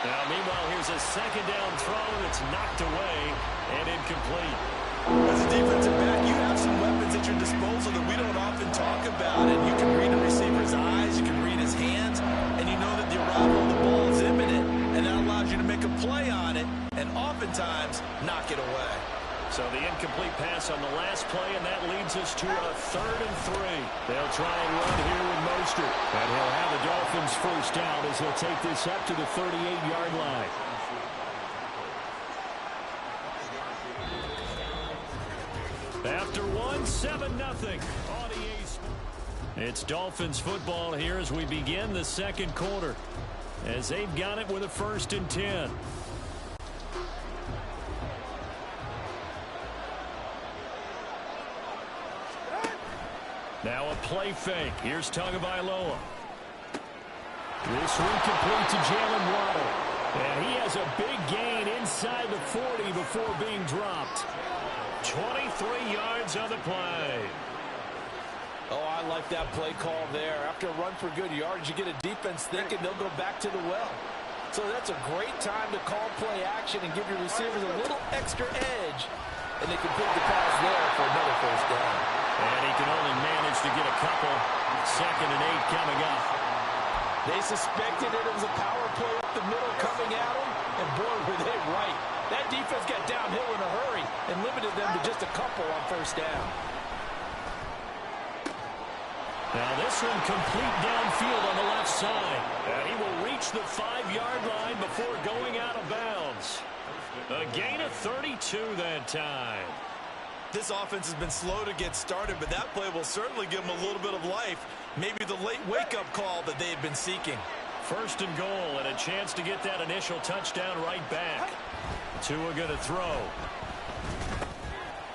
Now, meanwhile, here's a second down throw that's knocked away and incomplete. As a defensive back, you have some weapons at your disposal that we don't often talk about. And you can read a receiver's eyes, you can read his hands, and you know that the arrival of the ball is imminent. And that allows you to make a play on it and oftentimes knock it away. So the incomplete pass on the last play, and that leads us to a 3rd and 3. They'll try and run here with Mostert. And he'll have the Dolphins first down as he'll take this up to the 38-yard line. After 7-0 on EA Sports. It's Dolphins football here as we begin the second quarter. As they've got it with a 1st and 10. Now a play fake. Here's Tagovailoa. This one complete to Jalen Waddle. And he has a big gain inside the 40 before being dropped. 23 yards on the play. Oh, I like that play call there. After a run for good yards, you get a defense thinking they'll go back to the well. So that's a great time to call play action and give your receivers a little extra edge. And they can pick the pass there for another first down. And he can only manage to get a couple. 2nd and 8 coming up. They suspected it was a power play up the middle coming at them, and boy, were they right. That defense got downhill in a hurry and limited them to just a couple on first down. Now this one complete downfield on the left side. And he will reach the 5-yard line before going out of bounds. A gain of 32 that time. This offense has been slow to get started, but that play will certainly give them a little bit of life. Maybe the late wake-up call that they had been seeking. 1st and goal and a chance to get that initial touchdown right back. Tua going to throw.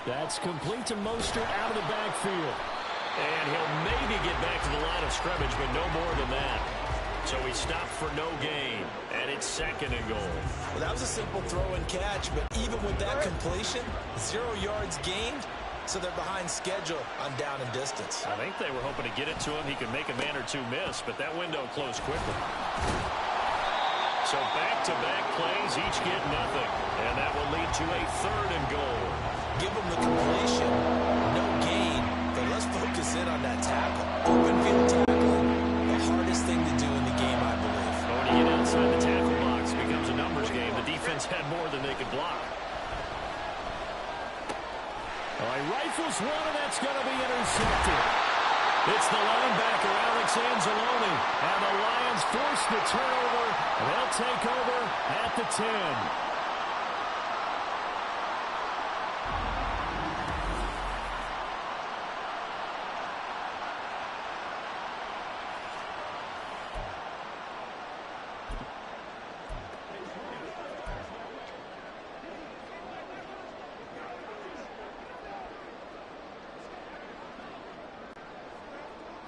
That's complete to Mostert out of the backfield. And he'll maybe get back to the line of scrimmage, but no more than that. So he stopped for no gain, and it's 2nd and goal. Well, that was a simple throw and catch, but even with that completion, 0 yards gained, so they're behind schedule on down and distance. I think they were hoping to get it to him. He could make a man or two miss, but that window closed quickly. So back-to-back plays, each get nothing, and that will lead to a 3rd and goal. Give them the completion, no gain, but let's focus in on that tackle. Open field tackling, the hardest thing to do in the game, I believe. When you get outside the tackle box, it becomes a numbers game. The defense had more than they could block. All right, rifles one, and that's going to be intercepted. It's the linebacker, Alex Anzalone, and the Lions force the turnover. They'll take over at the 10.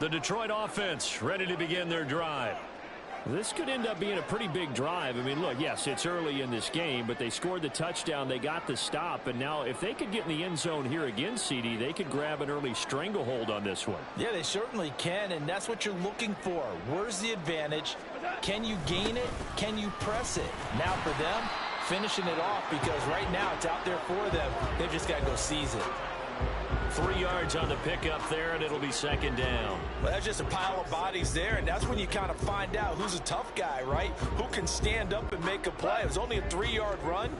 The Detroit offense ready to begin their drive. This could end up being a pretty big drive. I mean, look, yes, it's early in this game, but they scored the touchdown. They got the stop. And now if they could get in the end zone here again, CD, they could grab an early stranglehold on this one. Yeah, they certainly can, and that's what you're looking for. Where's the advantage? Can you gain it? Can you press it? Now for them, finishing it off, because right now it's out there for them. They've just got to go seize it. 3 yards on the pickup there, and it'll be second down. Well, that's just a pile of bodies there, and that's when you kind of find out who's a tough guy, right? Who can stand up and make a play. It was only a 3-yard run,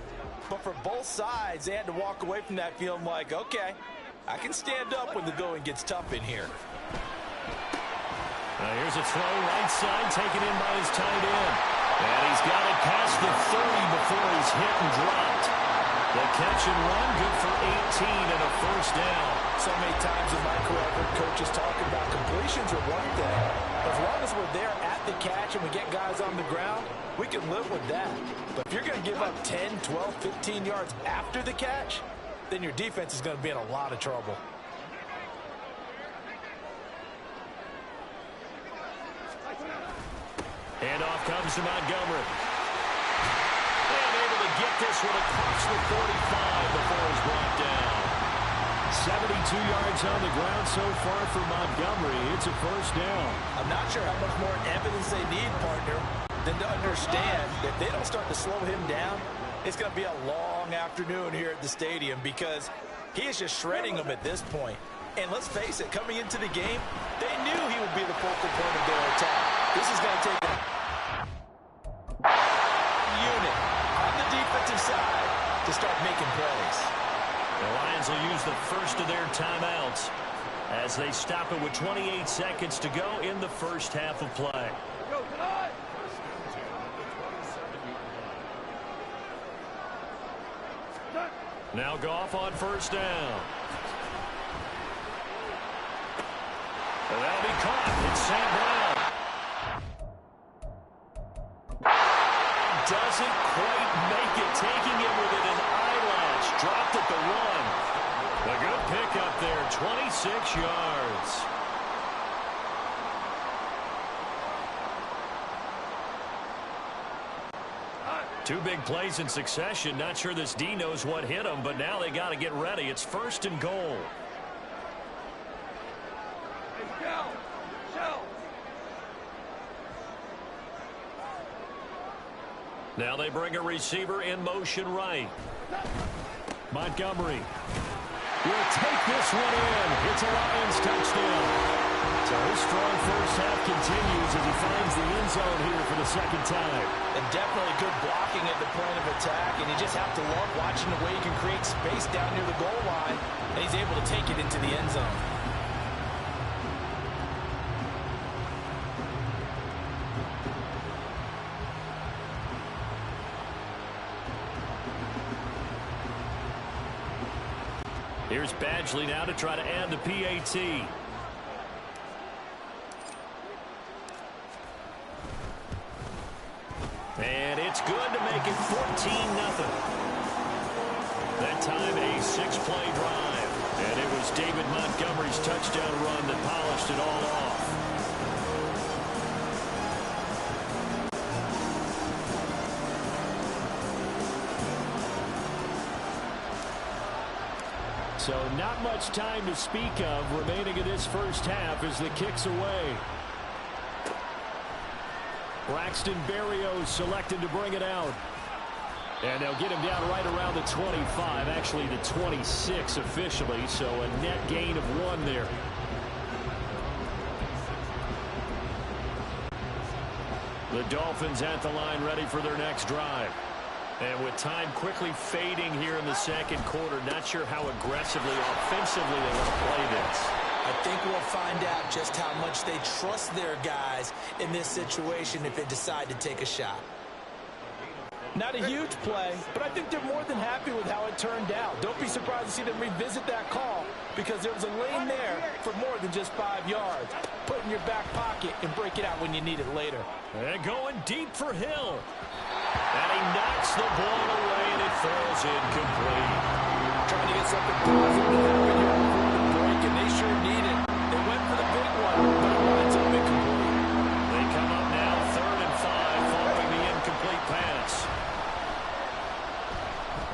but for both sides, they had to walk away from that feeling like, okay, I can stand up when the going gets tough in here. Here's a throw right side, taken in by his tight end. And he's got it past the 30 before he's hit and dropped. The catch and run, good for 18 and a first down. So many times in my career, I've heard coaches talk about completions are one thing. As long as we're there at the catch and we get guys on the ground, we can live with that. But if you're going to give up 10, 12, 15 yards after the catch, then your defense is going to be in a lot of trouble. Handoff comes to Montgomery. And able to get this one across the 45 before he's brought down. 72 yards on the ground so far for Montgomery. It's a first down. I'm not sure how much more evidence they need, partner, than to understand that if they don't start to slow him down, it's going to be a long afternoon here at the stadium because he is just shredding them at this point. And let's face it, coming into the game, they knew he would be the focal point of their attack. This is going to take a unit on the defensive side to start making plays. The Lions will use the first of their timeouts as they stop it with 28 seconds to go in the first half of play. Now Goff on first down. And that'll be caught. It's St. Brown. Doesn't quite make it. Taking it within an eyelash. Dropped at the 1. A good pickup there. 26 yards. Two big plays in succession. Not sure this D knows what hit him, but now they got to get ready. It's first and goal. Now they bring a receiver in motion right. Montgomery will take this one in. It's a Lions touchdown. So his strong first half continues as he finds the end zone here for the second time. And definitely good blocking at the point of attack, and you just have to love watching the way he can create space down near the goal line, and he's able to take it into the end zone. Here's Badgley now to try to add the PAT. And it's good to make it 14-0. That time a 6-play drive. And it was David Montgomery's touchdown run that polished it all off. So not much time to speak of remaining in this first half as the kick's away. Braxton Berrios selected to bring it out. And they'll get him down right around the 25, actually the 26 officially, so a net gain of 1 there. The Dolphins at the line ready for their next drive. And with time quickly fading here in the second quarter, not sure how aggressively, offensively they want to play this. I think we'll find out just how much they trust their guys in this situation if they decide to take a shot. Not a huge play, but I think they're more than happy with how it turned out. Don't be surprised to see them revisit that call because there was a lane there for more than just 5 yards. Put it in your back pocket and break it out when you need it later. And going deep for Hill. And he knocks the ball away, and it falls incomplete. Trying to get something positive to happen here before the break, and they sure need it. They went for the big one, but it winds up incomplete. They come up now 3rd and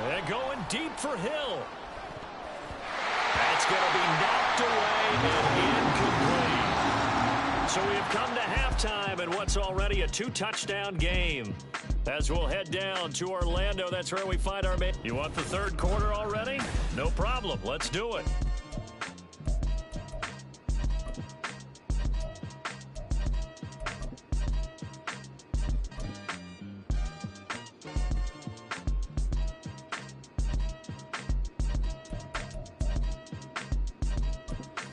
And going deep for Hill. That's going to be knocked away and incomplete. So we have come to halftime in what's already a 2-touchdown game. As we'll head down to Orlando, that's where we find our man. You want the third quarter already? No problem. Let's do it.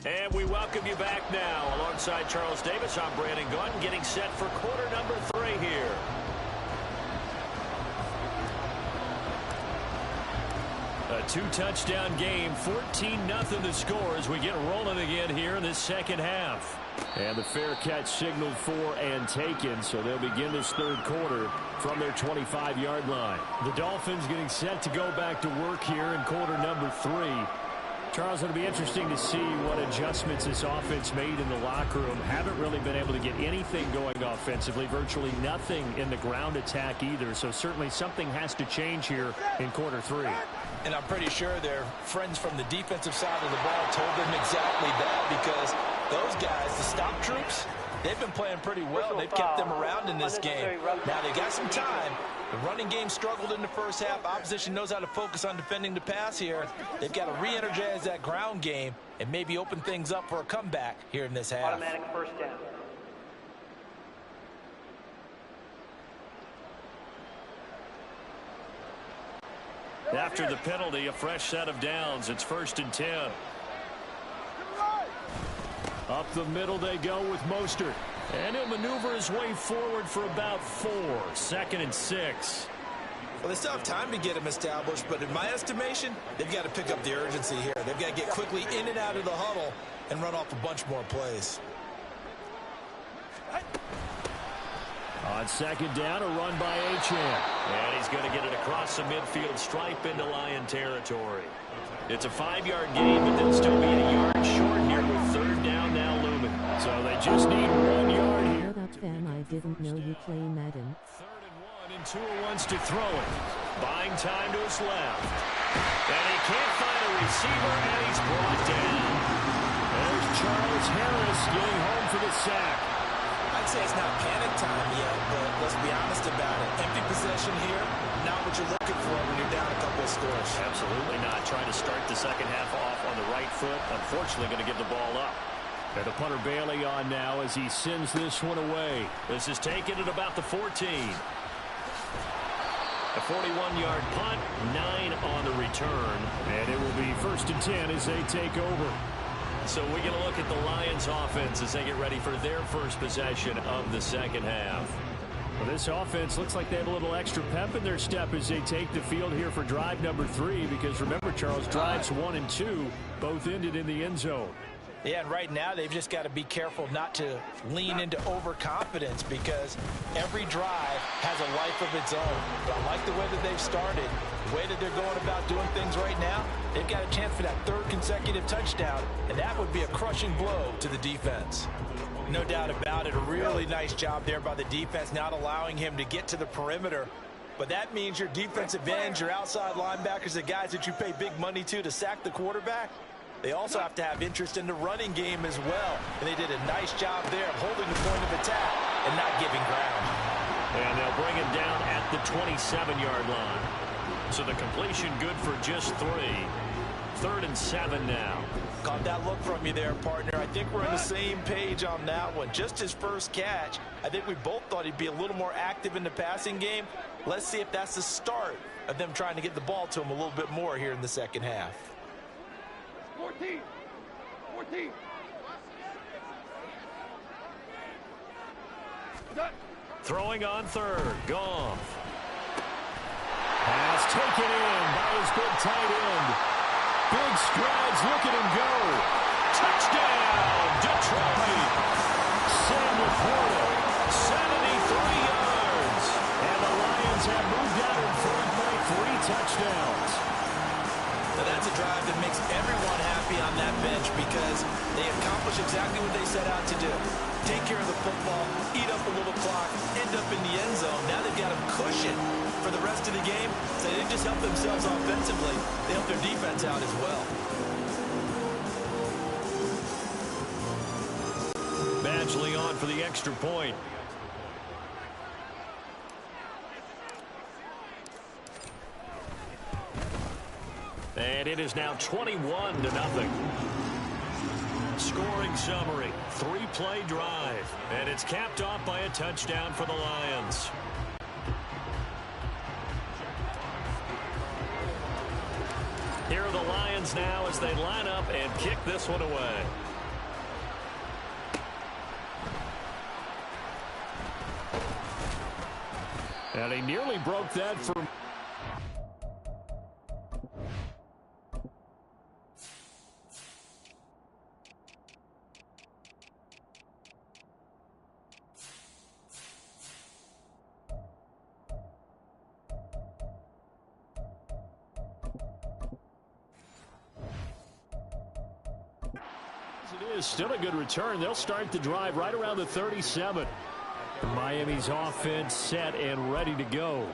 And we welcome you back now. Alongside Charles Davis, I'm Brandon Gunn, getting set for quarter number 3 here. A 2-touchdown game, 14-0 the score as we get rolling again here in this second half. And the fair catch signaled for and taken, so they'll begin this third quarter from their 25-yard line. The Dolphins getting set to go back to work here in quarter number 3. Charles, it'll be interesting to see what adjustments this offense made in the locker room. Haven't really been able to get anything going offensively, virtually nothing in the ground attack either. So certainly something has to change here in quarter 3. And I'm pretty sure their friends from the defensive side of the ball told them exactly that, because those guys, the stop troops, they've been playing pretty well. They've kept them around in this game. Now they got some time. The running game struggled in the first half. Opposition knows how to focus on defending the pass here. They've got to re-energize that ground game and maybe open things up for a comeback here in this half. Automatic first down. After the penalty, a fresh set of downs. It's 1st and 10. Up the middle they go with Mostert. And he'll maneuver his way forward for about 4. 2nd and 6. Well, they still have time to get him established, but in my estimation, they've got to pick up the urgency here. They've got to get quickly in and out of the huddle and run off a bunch more plays. On 2nd down, a run by Achane. And he's going to get it across the midfield stripe into Lion territory. It's a 5-yard gain, but they'll still be a yard short here with 3rd down now looming. So they just need 1 yard here. What up, fam? I didn't know you play Madden. 3rd and 1, and Tua wants to throw it. Buying time to his left. And he can't find a receiver, and he's brought down. There's Charles Harris getting home for the sack. I'd say it's not panic time yet, but let's be honest about it. Empty possession here, not what you're looking for when you're down a couple of scores. Absolutely not. Trying to start the second half off on the right foot. Unfortunately, going to give the ball up. And the punter Bailey on now as he sends this one away. This is taken at about the 14. A 41-yard punt, 9 on the return. And it will be 1st and 10 as they take over. So we get a look at the Lions offense as they get ready for their first possession of the second half. Well, this offense looks like they have a little extra pep in their step as they take the field here for drive number 3, because remember, Charles, drives 1 and 2 both ended in the end zone. Yeah, and right now they've just got to be careful not to lean into overconfidence, because every drive has a life of its own. But I like the way that they've started, the way that they're going about doing things right now. They've got a chance for that 3rd consecutive touchdown, and that would be a crushing blow to the defense. No doubt about it. A really nice job there by the defense, not allowing him to get to the perimeter. But that means your defensive ends, your outside linebackers, the guys that you pay big money to sack the quarterback, they also have to have interest in the running game as well. And they did a nice job there of holding the point of attack and not giving ground. And they'll bring him down at the 27-yard line. So the completion good for just 3. 3rd and 7 now. Caught that look from you there, partner. I think we're on the same page on that one. Just his first catch. I think we both thought he'd be a little more active in the passing game. Let's see if that's the start of them trying to get the ball to him a little bit more here in the second half. 14. Throwing on 3rd. Goff. Pass taken in by his big tight end. Big strides. Look at him go. Touchdown, Detroit. Sam Laporta, 73 yards. And the Lions have moved out in front by 3 touchdowns. Now that's a drive that makes everyone happy on that bench, because they accomplish exactly what they set out to do. Take care of the football, eat up a little clock, end up in the end zone. Now they've got a cushion for the rest of the game, so they didn't just help themselves offensively, they helped their defense out as well. Badgley on for the extra point. And it is now 21-0. Scoring summary, 3-play drive, and it's capped off by a touchdown for the Lions. Here are the Lions now as they line up and kick this one away. And he nearly broke that for... It is still a good return. They'll start the drive right around the 37. Miami's offense set and ready to go.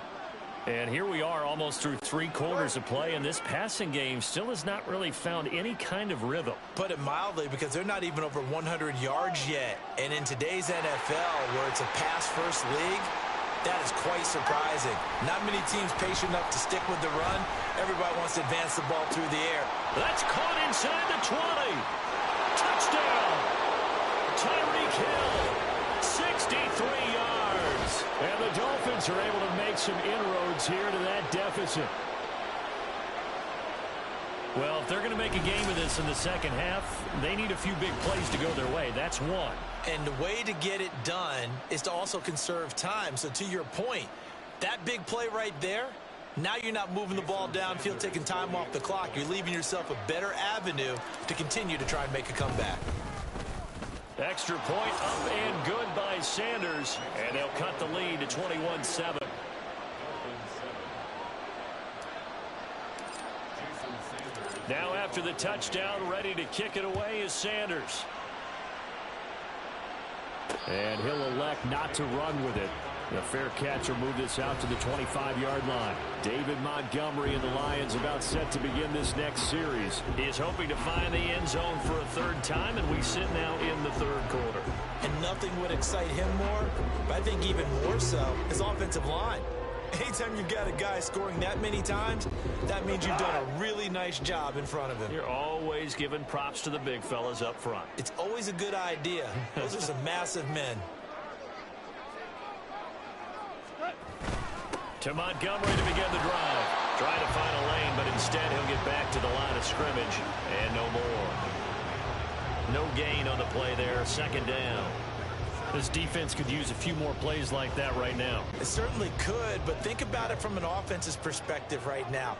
And here we are almost through 3 quarters of play, and this passing game still has not really found any kind of rhythm. Put it mildly, because they're not even over 100 yards yet. And in today's NFL, where it's a pass-first league, that is quite surprising. Not many teams patient enough to stick with the run. Everybody wants to advance the ball through the air. That's caught inside the 20. Touchdown! Tyreek Hill, 63 yards. And the Dolphins are able to make some inroads here to that deficit. Well, if they're going to make a game of this in the second half, they need a few big plays to go their way. That's one. And the way to get it done is to also conserve time. So to your point, that big play right there, now you're not moving the ball downfield, taking time off the clock. You're leaving yourself a better avenue to continue to try and make a comeback. Extra point up and good by Sanders. And they'll cut the lead to 21-7. Now after the touchdown, ready to kick it away is Sanders. And he'll elect not to run with it. The fair catch will move this out to the 25-yard line. David Montgomery and the Lions about set to begin this next series. He is hoping to find the end zone for a third time, and we sit now in the third quarter. And nothing would excite him more, but I think even more so, his offensive line. Anytime you've got a guy scoring that many times, that means you've done a really nice job in front of him. You're always giving props to the big fellas up front. It's always a good idea. Those are some massive men. To Montgomery to begin the drive. Trying to find a lane, but instead he'll get back to the line of scrimmage. And no more. No gain on the play there. Second down. This defense could use a few more plays like that right now. It certainly could, but think about it from an offense's perspective right now.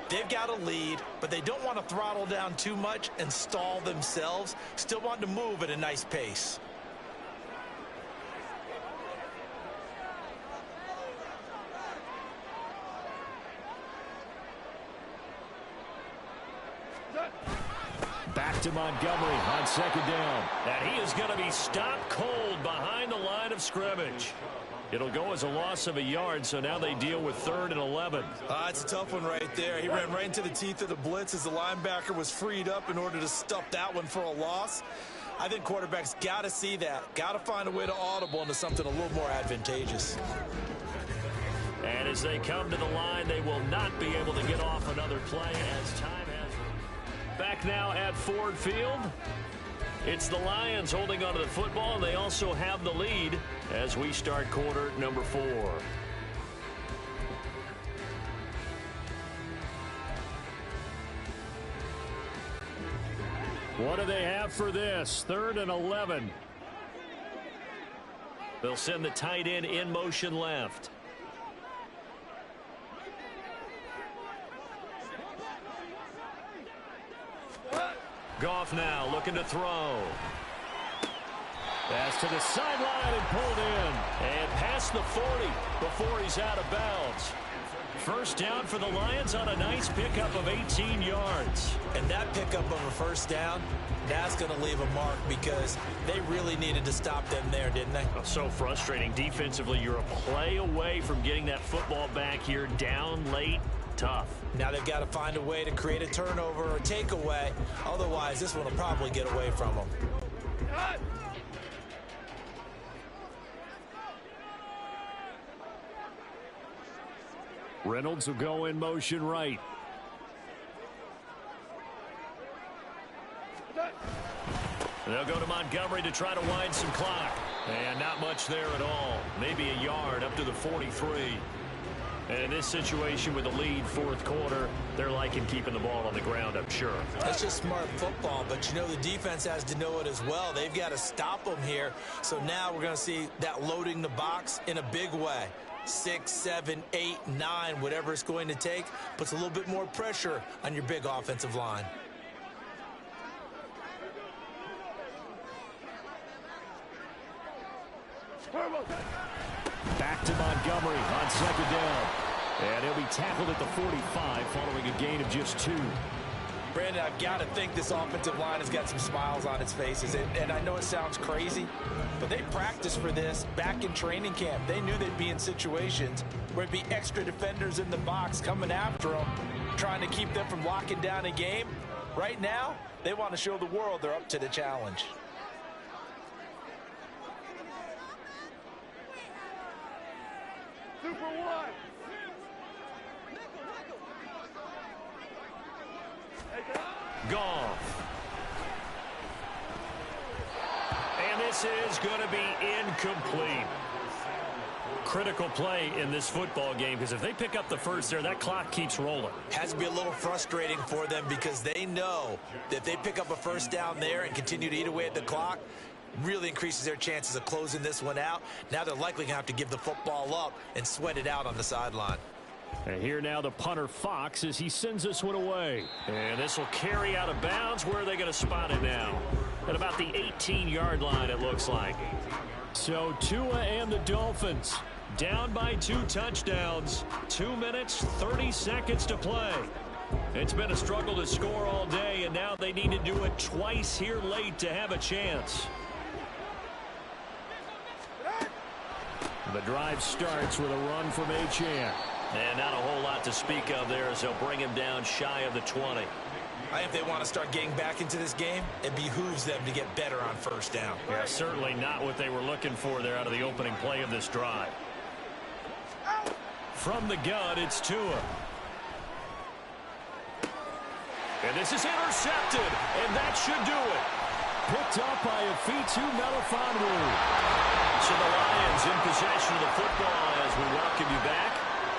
They've got a lead, but they don't want to throttle down too much and stall themselves. Still want to move at a nice pace. Back to Montgomery on second down. And he is going to be stopped cold behind the line of scrimmage. It'll go as a loss of a yard, so now they deal with 3rd and 11. It's a tough one right there. He ran right into the teeth of the blitz as the linebacker was freed up in order to stuff that one for a loss. I think quarterbacks got to see that. Got to find a way to audible into something a little more advantageous. And as they come to the line, they will not be able to get off another play as time has. Back now at Ford Field. It's the Lions holding onto the football, and they also have the lead as we start quarter number 4. What do they have for this? 3rd and 11. They'll send the tight end in motion left. Goff now looking to throw. Pass to the sideline and pulled in. And past the 40 before he's out of bounds. First down for the Lions on a nice pickup of 18 yards. And that pickup of a first down, that's going to leave a mark because they really needed to stop them there, didn't they? So frustrating. Defensively, you're a play away from getting that football back here down late. Tough. Now they've got to find a way to create a turnover or takeaway. Otherwise, this one will probably get away from them. Reynolds will go in motion right. They'll go to Montgomery to try to wind some clock. And not much there at all. Maybe a yard up to the 43. And in this situation with the lead fourth quarter, they're liking keeping the ball on the ground, I'm sure. That's just smart football, but you know the defense has to know it as well. They've got to stop them here. So now we're going to see that loading the box in a big way. 6, 7, 8, 9, whatever it's going to take, puts a little bit more pressure on your big offensive line. Back to Montgomery on second down. And he'll be tackled at the 45 following a gain of just 2. Brandon, I've got to think this offensive line has got some smiles on its faces. And I know it sounds crazy, but they practiced for this back in training camp. They knew they'd be in situations where it'd be extra defenders in the box coming after them, trying to keep them from locking down a game. Right now, they want to show the world they're up to the challenge. Super one. Goff. And this is going to be incomplete. Critical play in this football game, because if they pick up the first there, that clock keeps rolling. Has to be a little frustrating for them because they know that if they pick up a first down there and continue to eat away at the clock, really increases their chances of closing this one out. Now they're likely going to have to give the football up and sweat it out on the sideline. And here now the punter Fox as he sends this one away. And this will carry out of bounds. Where are they going to spot it now? At about the 18-yard line, it looks like. So Tua and the Dolphins down by 2 touchdowns. 2 minutes, 30 seconds to play. It's been a struggle to score all day, and now they need to do it twice here late to have a chance. The drive starts with a run from Achane. And not a whole lot to speak of there as they'll bring him down shy of the 20. I think if they want to start getting back into this game, it behooves them to get better on first down. Yeah, certainly not what they were looking for there out of the opening play of this drive. From the gun, it's Tua. And this is intercepted, and that should do it. Picked up by Afitu Melifonwu. So the Lions in possession of the football as we welcome you back.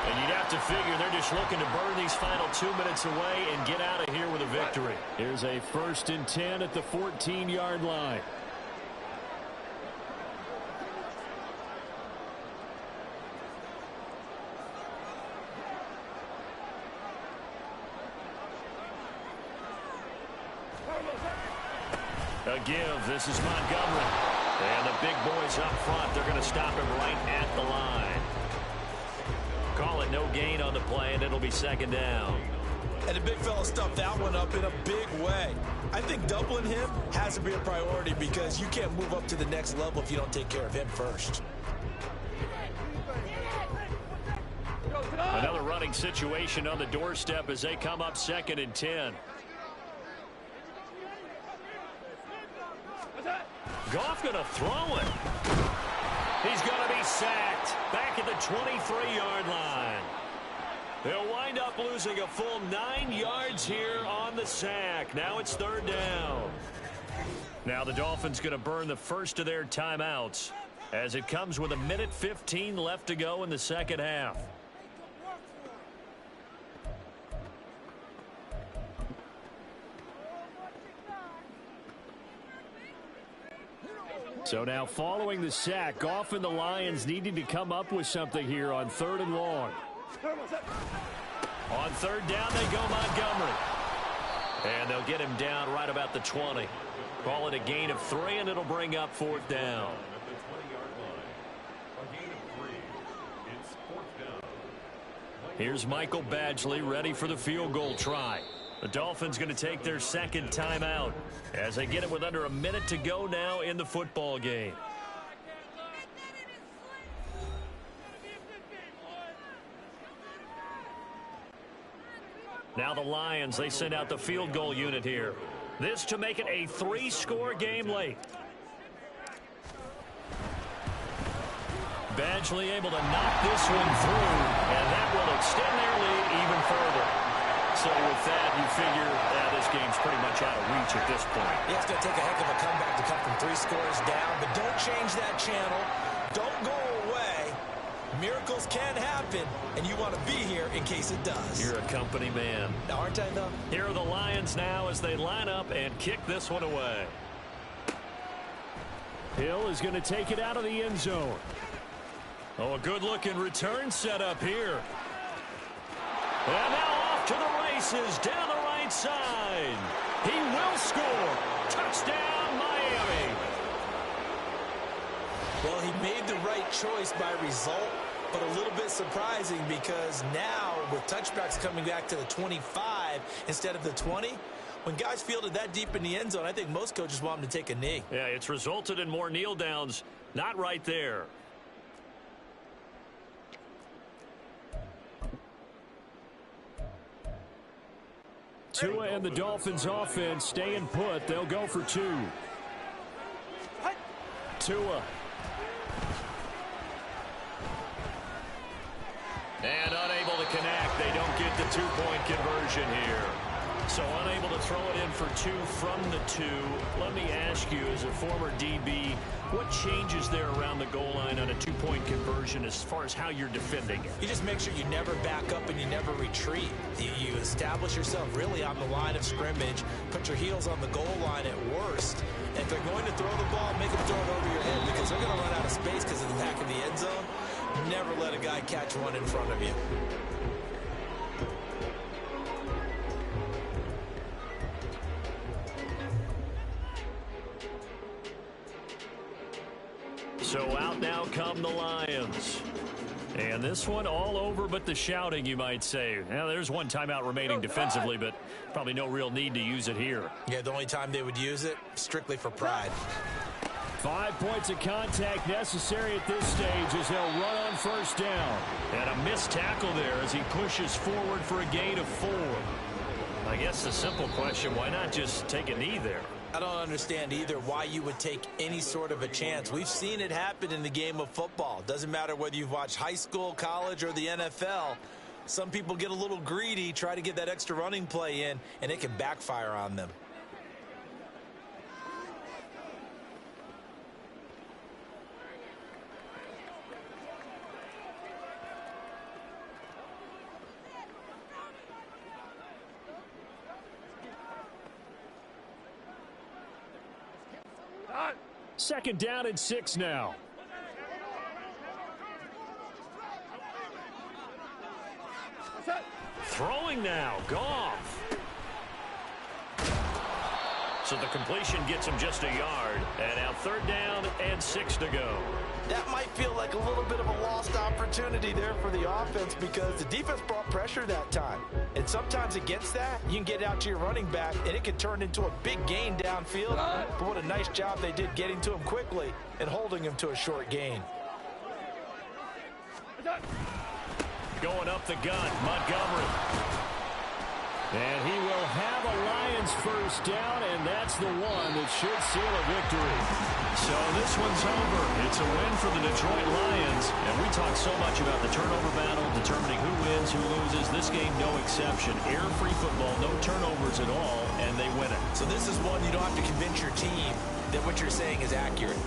And you'd have to figure they're just looking to burn these final 2 minutes away and get out of here with a victory. Here's a 1st and 10 at the 14-yard line. A give. This is Montgomery. And the big boys up front, they're going to stop him right at the line. Call it no gain on the play, and it'll be second down. And the big fella stuffed that one up in a big way. I think doubling him has to be a priority because you can't move up to the next level if you don't take care of him first. Another running situation on the doorstep as they come up 2nd and 10. Goff going to throw it. He's going to be sacked back at the 23-yard line. They'll wind up losing a full 9 yards here on the sack. Now it's 3rd down. Now the Dolphins going to burn the first of their timeouts as it comes with 1:15 left to go in the second half. So now following the sack, Goff and the Lions needing to come up with something here on 3rd and long. On 3rd down they go Montgomery. And they'll get him down right about the 20. Call it a gain of 3, and it'll bring up 4th down. Here's Michael Badgley ready for the field goal try. The Dolphins going to take their second timeout as they get it with under a minute to go now in the football game. Now the Lions, they send out the field goal unit here. This to make it a 3-score game late. Badgley able to knock this one through, and that will extend their lead even further. So with that, you figure this game's pretty much out of reach at this point. Yeah, it's going to take a heck of a comeback to come from 3 scores down, but don't change that channel. Don't go away. Miracles can happen, and you want to be here in case it does. You're a company man. Aren't I, though? Here are the Lions now as they line up and kick this one away. Hill is going to take it out of the end zone. Oh, a good-looking return set up here. And now off to the races down the right side. He will score. Touchdown, Miami. Well, he made the right choice by result, but a little bit surprising because now with touchbacks coming back to the 25 instead of the 20, when guys fielded that deep in the end zone, I think most coaches want them to take a knee. Yeah, it's resulted in more kneel downs. Not right there. Tua and the Dolphins offense staying put. They'll go for 2. Tua. And unable to connect. They don't get the 2-point conversion here. So unable to throw it in for 2 from the 2. Let me ask you, as a former DB, what changes there around the goal line on a 2-point conversion as far as how you're defending it? You just make sure you never back up and you never retreat. You establish yourself really on the line of scrimmage, put your heels on the goal line at worst. And if they're going to throw the ball, make them throw it over your head because they're going to run out of space because of the back of the end zone. Never let a guy catch one in front of you. So out now come the Lions. And this one all over but the shouting, you might say. Now, there's one timeout remaining defensively, but probably no real need to use it here. Yeah, the only time they would use it, strictly for pride. 5 points of contact necessary at this stage as they'll run on first down. And a missed tackle there as he pushes forward for a gain of 4. I guess the simple question, why not just take a knee there? I don't understand either why you would take any sort of a chance. We've seen it happen in the game of football. Doesn't matter whether you've watched high school, college, or the NFL. Some people get a little greedy, try to get that extra running play in, and it can backfire on them. Second down and 6 now. Throwing now, Goff. So the completion gets him just a yard. And now 3rd down and 6 to go. That might feel like a little bit of a lost opportunity there for the offense because the defense brought pressure that time. And sometimes against that, you can get out to your running back, and it can turn into a big gain downfield. But what a nice job they did getting to him quickly and holding him to a short gain. Going up the gut, Montgomery. And he will have a Lions first down, and that's the one that should seal a victory. So this one's over. It's a win for the Detroit Lions. And we talk so much about the turnover battle, determining who wins, who loses. This game, no exception. Error-free football, no turnovers at all, and they win it. So this is one you don't have to convince your team that what you're saying is accurate.